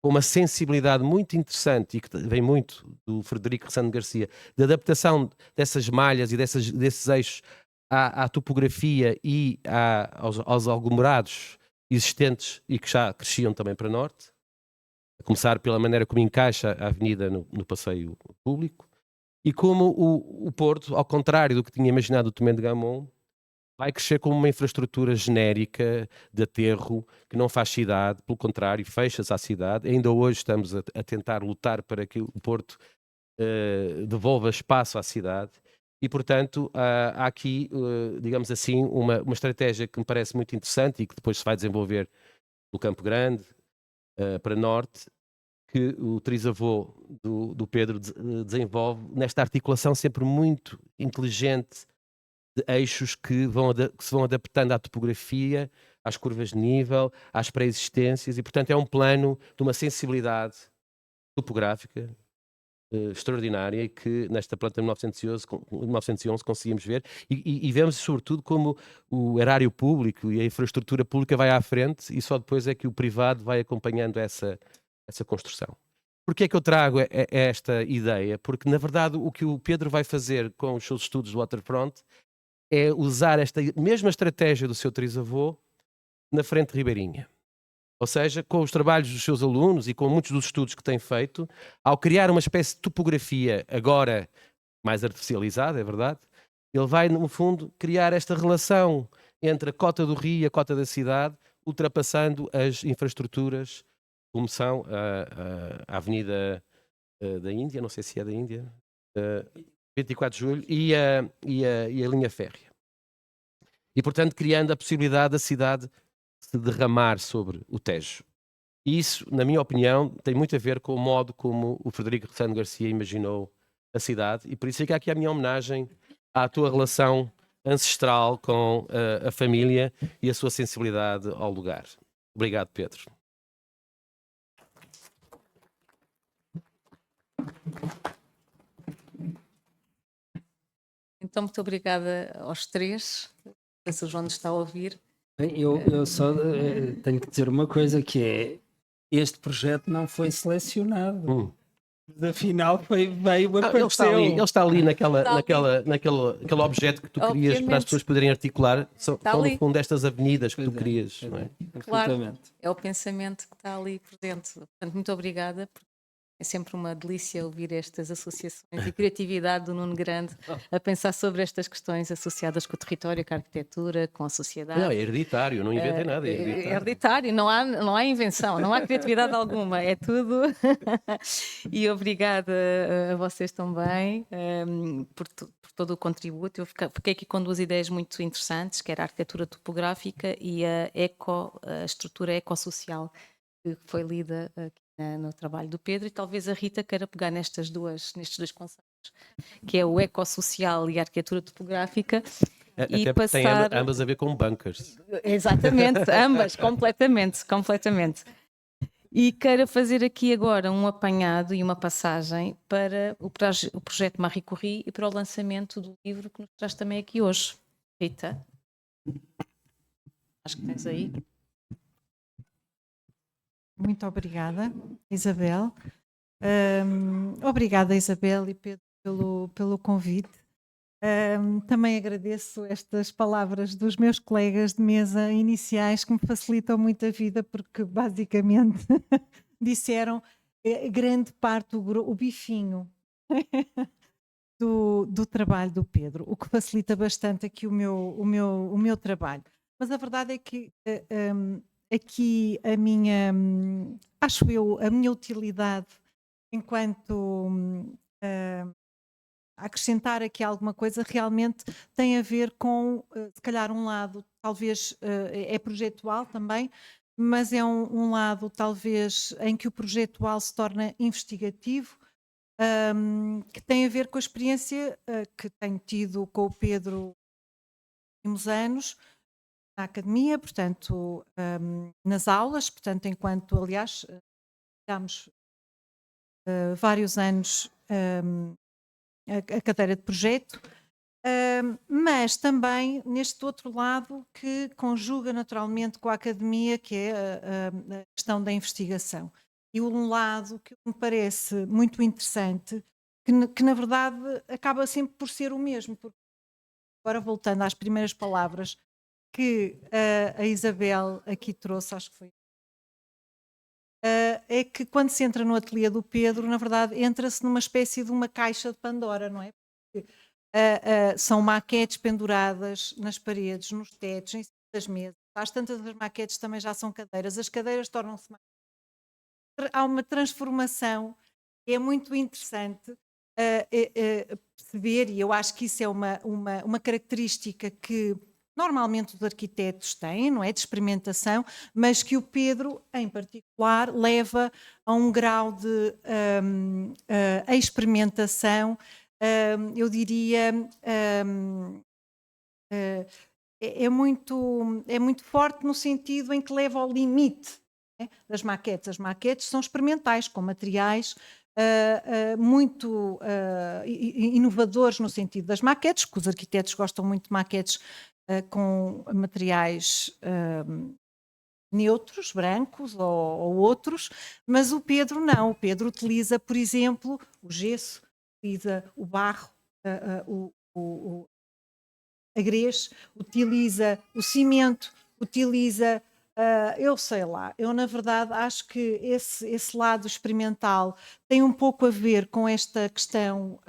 com uma sensibilidade muito interessante e que vem muito do Frederico Ressano Garcia, de adaptação dessas malhas e desses eixos à topografia e aos aglomerados existentes e que já cresciam também para norte, a começar pela maneira como encaixa a avenida no passeio público, e como o Porto, ao contrário do que tinha imaginado o Tomé de Gamon, vai crescer como uma infraestrutura genérica de aterro que não faz cidade, pelo contrário, fecha-se à cidade. Ainda hoje estamos a tentar lutar para que o Porto devolva espaço à cidade e, portanto, há aqui, digamos assim, uma estratégia que me parece muito interessante e que depois se vai desenvolver no Campo Grande, para norte, que o trisavô do Pedro desenvolve nesta articulação sempre muito inteligente de eixos que se vão adaptando à topografia, às curvas de nível, às pré-existências, e portanto é um plano de uma sensibilidade topográfica extraordinária, e que nesta planta de 1911 conseguimos ver, e vemos sobretudo como o erário público e a infraestrutura pública vai à frente e só depois é que o privado vai acompanhando essa construção. Porquê é que eu trago esta ideia? Porque, na verdade, o que o Pedro vai fazer com os seus estudos do waterfront é usar esta mesma estratégia do seu trisavô na Frente Ribeirinha. Ou seja, com os trabalhos dos seus alunos e com muitos dos estudos que tem feito, ao criar uma espécie de topografia agora mais artificializada, é verdade, ele vai, no fundo, criar esta relação entre a cota do rio e a cota da cidade, ultrapassando as infraestruturas, como são a Avenida da Índia, não sei se é da Índia, 24 de Julho, e a linha férrea. E, portanto, criando a possibilidade da cidade se derramar sobre o Tejo. E isso, na minha opinião, tem muito a ver com o modo como o Frederico Ressano Garcia imaginou a cidade, e por isso é que há aqui a minha homenagem à tua relação ancestral com a família e a sua sensibilidade ao lugar. Obrigado, Pedro. Então, muito obrigada aos três. Não sei se o João nos está a ouvir. Bem, eu só tenho que dizer uma coisa, que é: este projeto não foi selecionado. Afinal, veio, Ele está apareceu. ali, ele está ali Está ali. naquele objeto que tu querias para as Obviamente. pessoas poderem articular. São Está no ali. fundo estas avenidas que tu Pois é, querias. pois Não é? é, Claro. absolutamente. É o pensamento que está ali por dentro. Portanto, muito obrigada. É sempre uma delícia ouvir estas associações e criatividade do Nuno Grande a pensar sobre estas questões associadas com o território, com a arquitetura, com a sociedade. Não, é hereditário, não inventei nada, é É hereditário. hereditário, não há invenção, não há criatividade alguma, é tudo. E obrigada a vocês também por todo o contributo. Eu fiquei aqui com duas ideias muito interessantes, que era a arquitetura topográfica e a estrutura ecossocial, que foi lida aqui no trabalho do Pedro, e talvez a Rita queira pegar nestes dois conceitos, que é o ecossocial e a arquitetura topográfica, e Até porque tem passar... ambas a ver com bunkers. Exatamente, ambas, completamente. E quero fazer aqui agora um apanhado e uma passagem para o projeto Marie Curie e para o lançamento do livro que nos traz também aqui hoje. Rita, acho que tens aí. Muito obrigada, Isabel. Obrigada, Isabel e Pedro, pelo convite. Também agradeço estas palavras dos meus colegas de mesa iniciais que me facilitam muito a vida, porque basicamente disseram grande parte, o bifinho do trabalho do Pedro, o que facilita bastante aqui o meu trabalho. Mas a verdade é que aqui acho eu, a minha utilidade enquanto acrescentar aqui alguma coisa realmente tem a ver com, se calhar, um lado, talvez é projetual também, mas é um lado, talvez, em que o projetual se torna investigativo, que tem a ver com a experiência que tenho tido com o Pedro nos últimos anos, na academia, portanto, nas aulas, portanto, enquanto, aliás, tivemos vários anos a cadeira de projeto, mas também neste outro lado que conjuga naturalmente com a academia, que é a questão da investigação. E um lado que me parece muito interessante, que na verdade acaba sempre por ser o mesmo, porque agora voltando às primeiras palavras que a Isabel aqui trouxe, acho que foi, é que quando se entra no ateliê do Pedro, na verdade, entra-se numa espécie de uma caixa de Pandora, não é? Porque, são maquetes penduradas nas paredes, nos tetos, em cima das mesas. Às tantas as maquetes também já são cadeiras. As cadeiras tornam-se... Há uma transformação que é muito interessante perceber, e eu acho que isso é uma característica que normalmente os arquitetos têm, não é? De experimentação, mas que o Pedro, em particular, leva a um grau de experimentação, eu diria, é muito forte no sentido em que leva ao limite, né, das maquetes. As maquetes são experimentais, com materiais muito inovadores no sentido das maquetes, que os arquitetos gostam muito de maquetes com materiais neutros, brancos ou outros, mas o Pedro não. O Pedro utiliza, por exemplo, o gesso, utiliza o barro, a grés, utiliza o cimento, utiliza, eu sei lá, eu na verdade acho que esse lado experimental tem um pouco a ver com esta questão,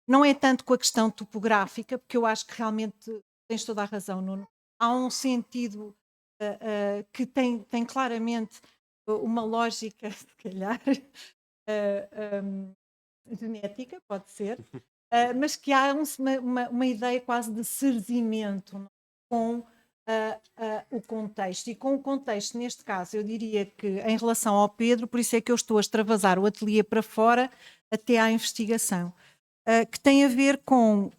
não é tanto com a questão topográfica, porque eu acho que realmente tens toda a razão, Nuno, há um sentido que tem claramente uma lógica, se calhar, genética, pode ser, mas que há uma ideia quase de cerzimento com o contexto. E com o contexto, neste caso, eu diria que em relação ao Pedro, por isso é que eu estou a extravasar o ateliê para fora até à investigação, que tem a ver com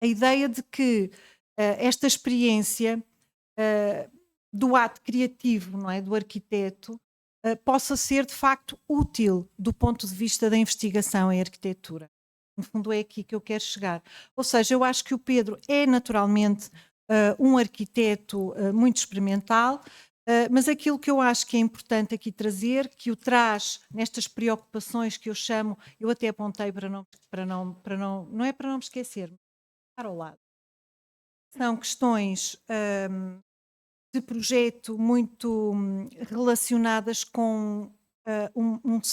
a ideia de que esta experiência do ato criativo, não é, do arquiteto, possa ser de facto útil do ponto de vista da investigação em arquitetura. No fundo é aqui que eu quero chegar. Ou seja, eu acho que o Pedro é naturalmente um arquiteto muito experimental, Mas aquilo que eu acho que é importante aqui trazer, que o traz nestas preocupações que eu chamo, eu até apontei não é para não me esquecer, mas para ao lado. São questões de projeto muito relacionadas com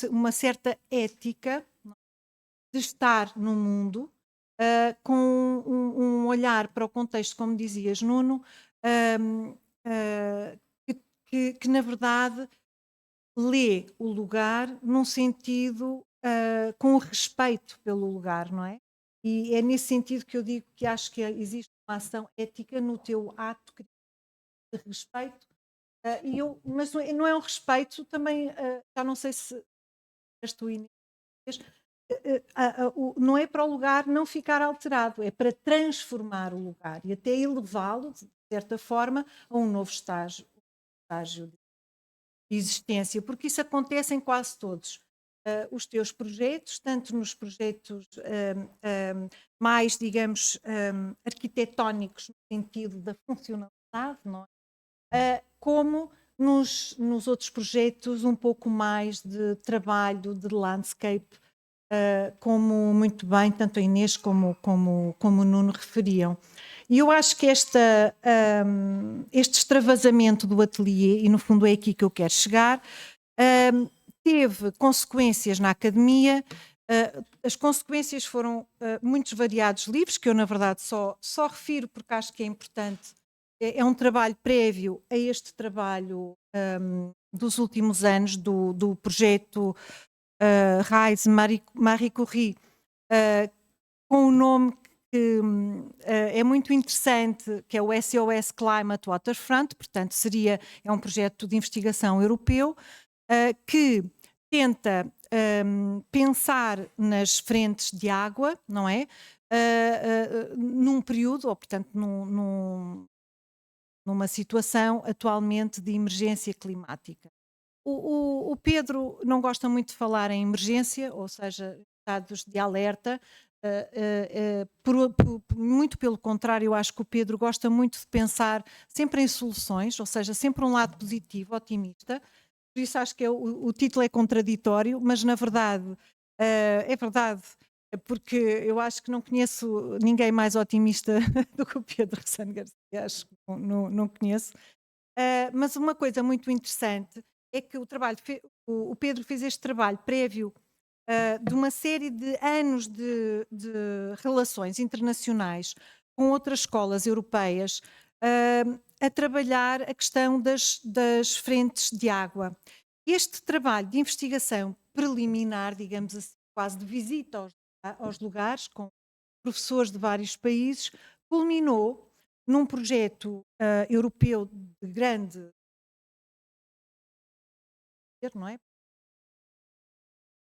uma certa ética de estar no mundo, com um olhar para o contexto, como dizias, Nuno, hum, ah, que na verdade lê o lugar num sentido com o respeito pelo lugar, não é? E é nesse sentido que eu digo que acho que existe uma ação ética no teu ato de respeito. Mas não é um respeito também, já não sei se és tu, Inês, não é para o lugar não ficar alterado, é para transformar o lugar e até elevá-lo, de certa forma, a um novo estágio de existência, porque isso acontece em quase todos os teus projetos, tanto nos projetos mais, digamos, arquitetónicos, no sentido da funcionalidade, não é? Como nos outros projetos um pouco mais de trabalho, de landscape, como muito bem tanto a Inês como o Nuno referiam. E eu acho que este extravasamento do ateliê, e no fundo é aqui que eu quero chegar, teve consequências na academia. As consequências foram muitos variados livros, que eu na verdade só refiro porque acho que é importante. É um trabalho prévio a este trabalho dos últimos anos do projeto Rise Marie Curie, com um nome que é muito interessante, que é o SOS Climate Waterfront, portanto é um projeto de investigação europeu que tenta pensar nas frentes de água, não é? Num período, ou portanto numa situação atualmente de emergência climática. O Pedro não gosta muito de falar em emergência, ou seja, estados de alerta. Muito pelo contrário, eu acho que o Pedro gosta muito de pensar sempre em soluções, ou seja, sempre um lado positivo, otimista. Por isso acho que o título é contraditório, mas na verdade é verdade, porque eu acho que não conheço ninguém mais otimista do que o Pedro Rosano Garcia, acho que não conheço. Mas uma coisa muito interessante é que o Pedro fez este trabalho prévio de uma série de anos de relações internacionais com outras escolas europeias a trabalhar a questão das frentes de água. Este trabalho de investigação preliminar, digamos assim, quase de visita aos lugares, com professores de vários países, culminou num projeto europeu de grande, não é?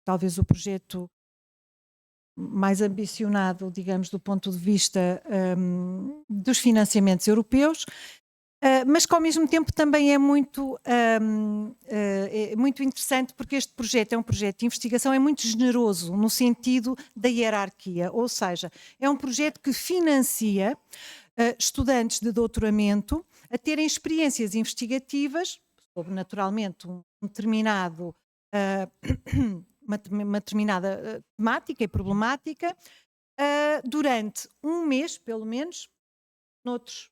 Talvez o projeto mais ambicionado, digamos, do ponto de vista dos financiamentos europeus, mas que ao mesmo tempo também é muito interessante, porque este projeto é um projeto de investigação, é muito generoso no sentido da hierarquia, ou seja, é um projeto que financia estudantes de doutoramento a terem experiências investigativas sobre naturalmente um determinado uma determinada temática e problemática durante um mês, pelo menos, noutros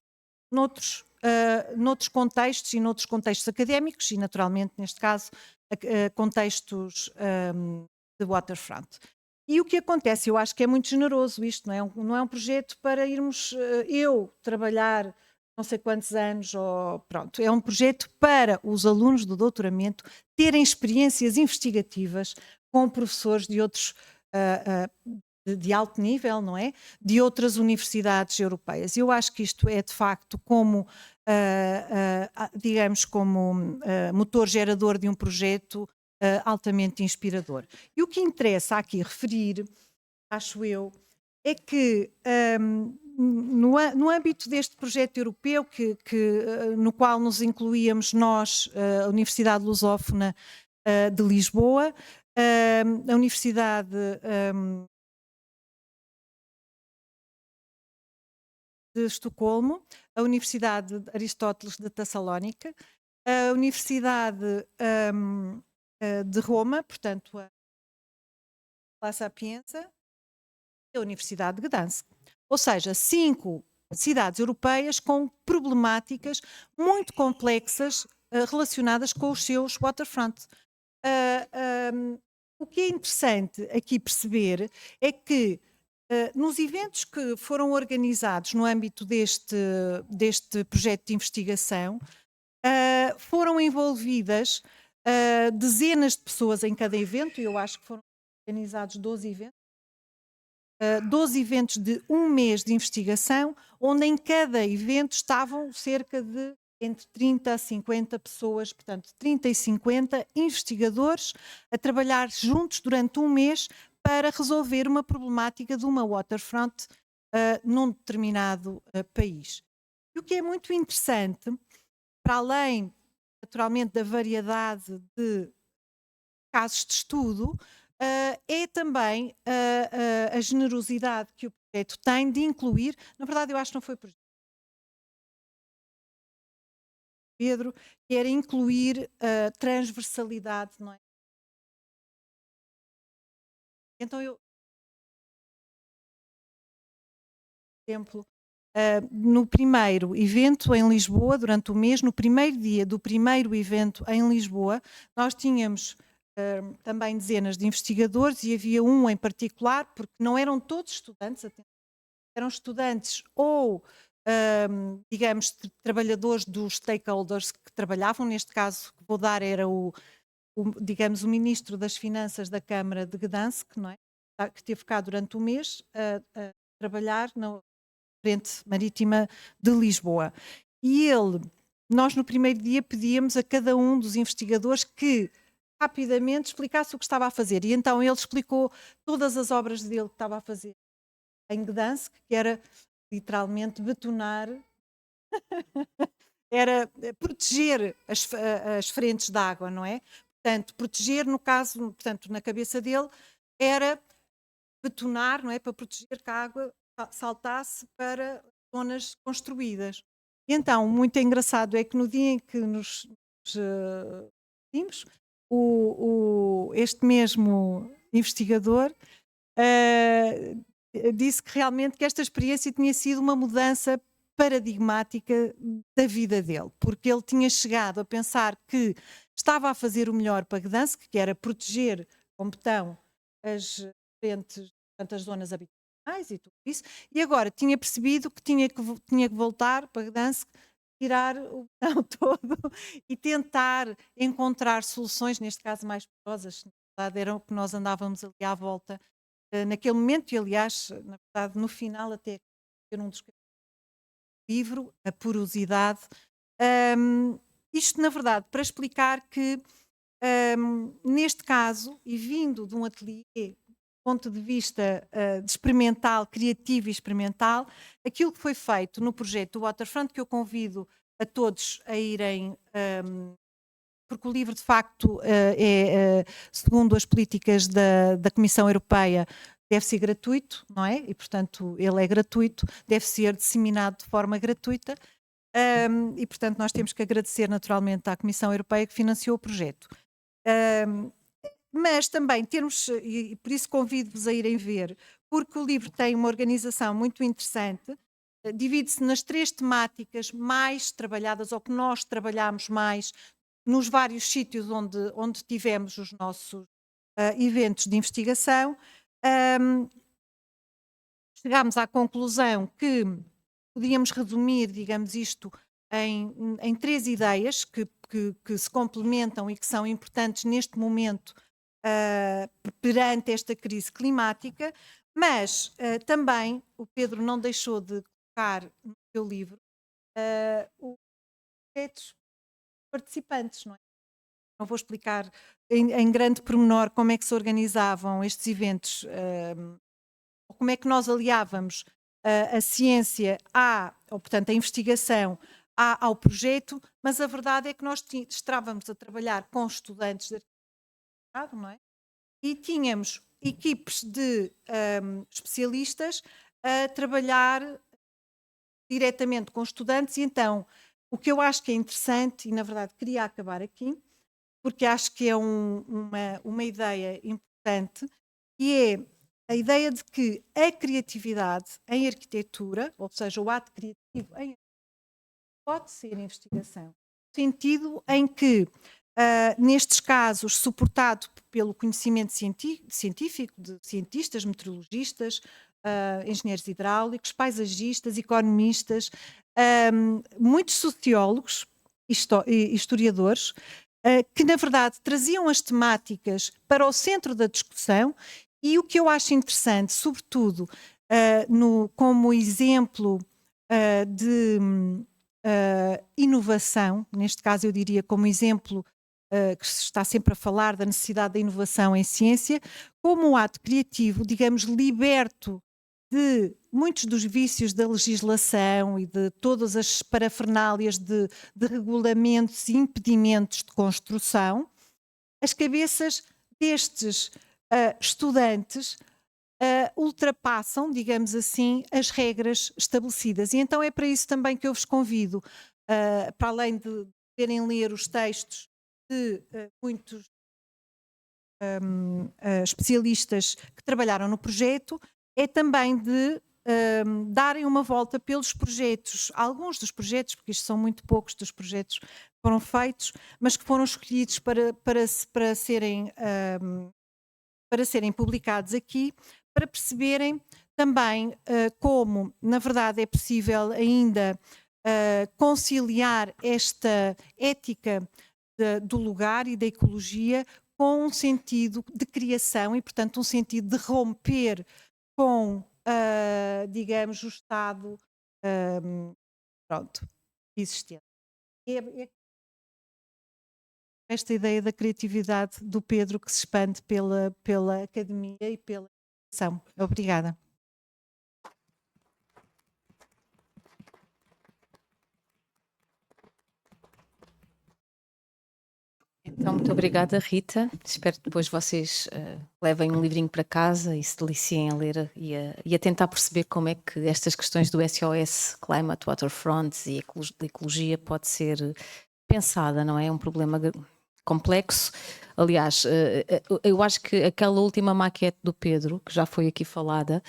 contextos e noutros contextos académicos e, naturalmente, neste caso, contextos de waterfront. E o que acontece, eu acho que é muito generoso isto, não é um projeto para irmos eu trabalhar não sei quantos anos, pronto, é um projeto para os alunos do doutoramento terem experiências investigativas com professores de outros de alto nível, não é? De outras universidades europeias. Eu acho que isto é de facto como, digamos, como motor gerador de um projeto altamente inspirador. E o que interessa aqui referir, acho eu, é que no âmbito deste projeto europeu, no qual nos incluíamos nós, a Universidade Lusófona de Lisboa, a Universidade de Estocolmo, a Universidade de Aristóteles de Tessalónica, a Universidade de Roma, portanto, a La Sapienza, e a Universidade de Gdansk. Ou seja, 5 cidades europeias com problemáticas muito complexas relacionadas com os seus waterfront. O que é interessante aqui perceber é que nos eventos que foram organizados no âmbito deste projeto de investigação, foram envolvidas dezenas de pessoas em cada evento, e eu acho que foram organizados 12 eventos. 12 eventos de um mês de investigação, onde em cada evento estavam cerca de entre 30 a 50 pessoas, portanto 30 e 50 investigadores a trabalhar juntos durante um mês para resolver uma problemática de uma waterfront num determinado país. E o que é muito interessante, para além naturalmente da variedade de casos de estudo, é também a generosidade que o projeto tem de incluir, na verdade eu acho que não foi projeto, Pedro, que era incluir a transversalidade, não é? Então eu, por exemplo, no primeiro evento em Lisboa, durante o mês, no primeiro dia do primeiro evento em Lisboa, nós tínhamos também dezenas de investigadores e havia um em particular, porque não eram todos estudantes, eram estudantes ou, digamos, trabalhadores dos stakeholders que trabalhavam, neste caso que vou dar era digamos, o Ministro das Finanças da Câmara de Gdansk, não é? Que esteve cá durante o mês a trabalhar na Frente Marítima de Lisboa. E nós no primeiro dia pedíamos a cada um dos investigadores que rapidamente explicasse o que estava a fazer. E então ele explicou todas as obras dele que estava a fazer em Gdansk, que era literalmente betonar, era proteger as frentes de água, não é? Portanto, proteger, no caso, portanto, na cabeça dele, era betonar, não é? Para proteger que a água saltasse para zonas construídas. E então, muito engraçado é que no dia em que nos vimos, este mesmo investigador disse que realmente que esta experiência tinha sido uma mudança paradigmática da vida dele, porque ele tinha chegado a pensar que estava a fazer o melhor para Gdansk, que era proteger com betão as frentes, portanto, as zonas habitacionais e tudo isso, e agora tinha percebido que tinha que voltar para Gdansk, tirar o betão todo e tentar encontrar soluções, neste caso mais poderosas, na verdade era o que nós andávamos ali à volta naquele momento, e aliás, na verdade, no final até ter um dos livro, A Porosidade. Isto, na verdade, para explicar que, neste caso, e vindo de um ateliê, do ponto de vista de experimental, criativo e experimental, aquilo que foi feito no projeto do Waterfront, que eu convido a todos a irem, porque o livro, de facto, segundo as políticas da Comissão Europeia, deve ser gratuito, não é? E, portanto, ele é gratuito, deve ser disseminado de forma gratuita e, portanto, nós temos que agradecer naturalmente à Comissão Europeia que financiou o projeto. Mas também termos, e por isso convido-vos a irem ver, porque o livro tem uma organização muito interessante, divide-se nas 3 temáticas mais trabalhadas, ou que nós trabalhamos mais nos vários sítios onde tivemos os nossos eventos de investigação. Chegámos à conclusão que podíamos resumir, digamos, isto em 3 ideias que se complementam e que são importantes neste momento perante esta crise climática, mas também o Pedro não deixou de colocar no seu livro os projetos participantes, não é? Não vou explicar em grande pormenor como é que se organizavam estes eventos, como é que nós aliávamos a ciência ou portanto a investigação ao projeto, mas a verdade é que nós estávamos a trabalhar com estudantes de arquitetura, não é? E tínhamos equipes de especialistas a trabalhar diretamente com estudantes, e então O que eu acho que é interessante, e na verdade queria acabar aqui, porque acho que é uma ideia importante, e é a ideia de que a criatividade em arquitetura, ou seja, o ato criativo em pode ser investigação, no sentido em que, nestes casos, suportado pelo conhecimento científico de cientistas, meteorologistas, engenheiros hidráulicos, paisagistas, economistas, muitos sociólogos e historiadores, que na verdade traziam as temáticas para o centro da discussão, e o que eu acho interessante, sobretudo como exemplo de inovação, neste caso eu diria como exemplo que se está sempre a falar da necessidade da inovação em ciência, como um ato criativo, digamos, liberto de muitos dos vícios da legislação e de todas as parafernálias de regulamentos e impedimentos de construção, as cabeças destes estudantes ultrapassam, digamos assim, as regras estabelecidas. E então é para isso também que eu vos convido, para além de poderem ler os textos de muitos especialistas que trabalharam no projeto, é também de darem uma volta pelos projetos, alguns dos projetos, porque isto são muito poucos dos projetos que foram feitos, mas que foram escolhidos para serem publicados aqui, para perceberem também como, na verdade, é possível ainda conciliar esta ética do lugar e da ecologia com um sentido de criação e, portanto, um sentido de romper com, digamos, o estado existente. Esta ideia da criatividade do Pedro que se expande pela academia e pela educação. Obrigada. Então, muito obrigada, Rita. Espero que depois vocês levem um livrinho para casa e se deliciem a ler e a tentar perceber como é que estas questões do SOS, Climate, Waterfronts e ecologia pode ser pensada, não é? É um problema complexo. Aliás, eu acho que aquela última maquete do Pedro, que já foi aqui falada,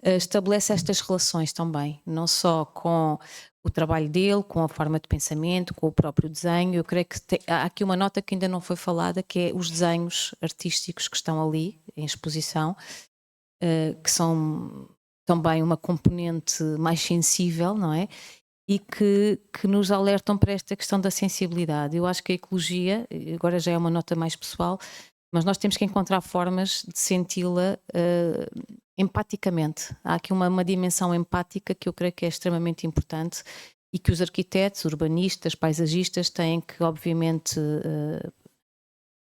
estabelece estas relações também, não só com o trabalho dele, com a forma de pensamento, com o próprio desenho. Eu creio que há aqui uma nota que ainda não foi falada, que é os desenhos artísticos que estão ali em exposição, que são também uma componente mais sensível, não é? E que nos alertam para esta questão da sensibilidade. Eu acho que a ecologia, agora já é uma nota mais pessoal, mas nós temos que encontrar formas de senti-la empaticamente. Há aqui uma dimensão empática que eu creio que é extremamente importante e que os arquitetos, urbanistas, paisagistas têm que, obviamente,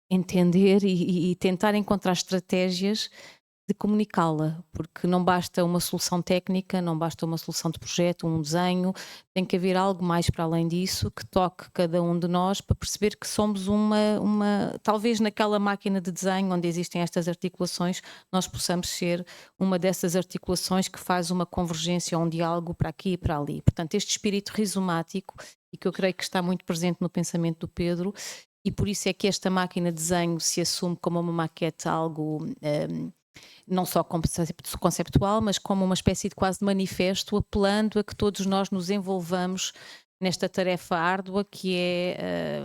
entender e tentar encontrar estratégias de comunicá-la, porque não basta uma solução técnica, não basta uma solução de projeto, um desenho, tem que haver algo mais para além disso que toque cada um de nós para perceber que somos talvez naquela máquina de desenho onde existem estas articulações, nós possamos ser uma dessas articulações que faz uma convergência, um diálogo para aqui e para ali. Portanto, este espírito rizomático, e que eu creio que está muito presente no pensamento do Pedro, e por isso é que esta máquina de desenho se assume como uma maquete algo não só conceptual, mas como uma espécie de quase de manifesto, apelando a que todos nós nos envolvamos nesta tarefa árdua que é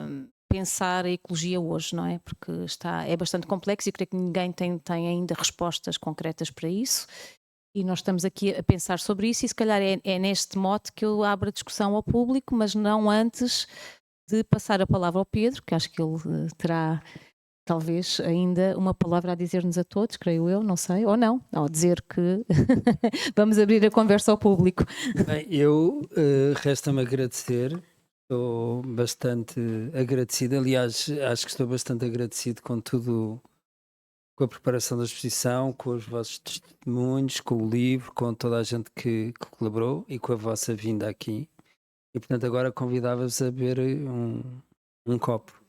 pensar a ecologia hoje, não é? Porque é bastante complexo e creio que ninguém tem ainda respostas concretas para isso. E nós estamos aqui a pensar sobre isso e se calhar é neste mote que eu abro a discussão ao público, mas não antes de passar a palavra ao Pedro, que acho que ele terá talvez ainda uma palavra a dizer-nos a todos, creio eu, não sei, ou não, ao dizer que vamos abrir a conversa ao público. Bem, resta-me agradecer, estou bastante agradecido, aliás, acho que estou bastante agradecido com tudo, com a preparação da exposição, com os vossos testemunhos, com o livro, com toda a gente que colaborou e com a vossa vinda aqui. E portanto agora convidava-vos a beber um copo.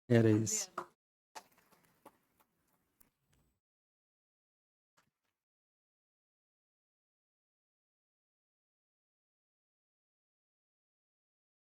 Era isso.